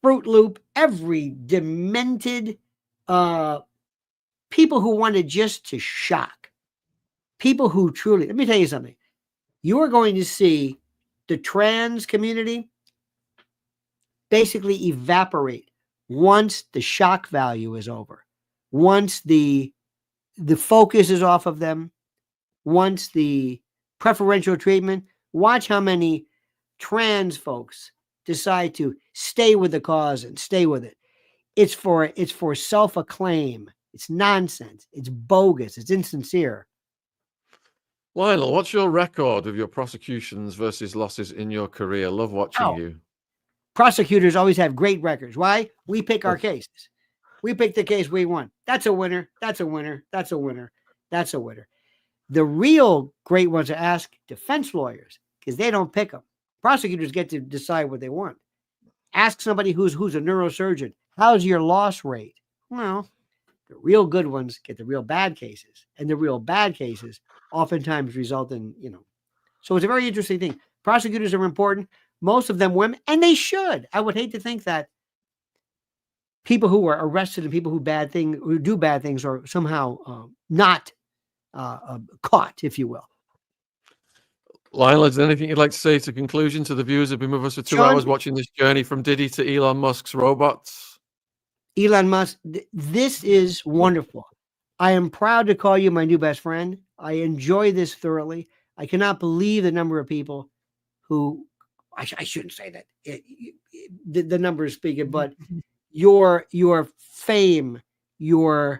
Fruit Loop, every demented people who wanted just to shock. People who truly, let me tell you something. You are going to see the trans community basically evaporate once the shock value is over, once the focus is off of them, once the preferential treatment. Watch how many trans folks decide to stay with the cause and stay with it. It's for self-acclaim. It's nonsense. It's bogus. It's insincere. Lionel, what's your record of your prosecutions versus losses in your career? Love watching you. Prosecutors always have great records. Why? We pick our cases. We pick the case we want. That's a winner. That's a winner. That's a winner. That's a winner. The real great ones are ask defense lawyers because they don't pick them. Prosecutors get to decide what they want. Ask somebody who's a neurosurgeon. How's your loss rate? Well, the real good ones get the real bad cases, and the real bad cases oftentimes result in, so it's a very interesting thing. Prosecutors are important. Most of them women, and they should. I would hate to think that people who are arrested and people who do bad things are somehow not caught, if you will. Lionel, is there anything you'd like to say to conclusion to the viewers who've been with us for 2 hours watching this journey from Diddy to Elon Musk's robots? Elon Musk, this is wonderful. I am proud to call you my new best friend. I enjoy this thoroughly. I cannot believe the number of people who, I shouldn't say that. The number is speaking, but your fame, the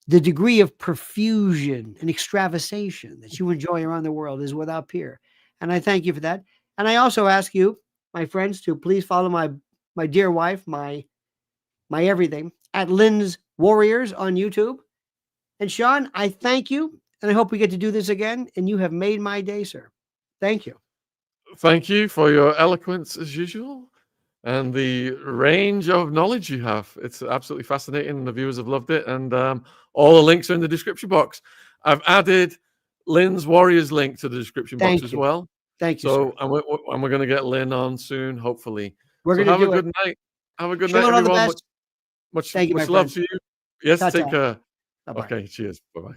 degree of profusion and extravasation that you enjoy around the world is without peer. And I thank you for that. And I also ask you, my friends, to please follow my dear wife, my everything, at Lynn's Warriors on YouTube. And Shaun, I thank you, and I hope we get to do this again. And you have made my day, sir. Thank you. Thank you for your eloquence as usual and the range of knowledge you have. It's absolutely fascinating. The viewers have loved it. And all the links are in the description box. I've added Lynn's Warriors link to the description box as well. Thank you. So, and we're going to get Lynn on soon, hopefully. We're going to have a good night. Have a good night, everyone. Much love to you. Yes, take care. Bye-bye. Okay, cheers. Bye-bye.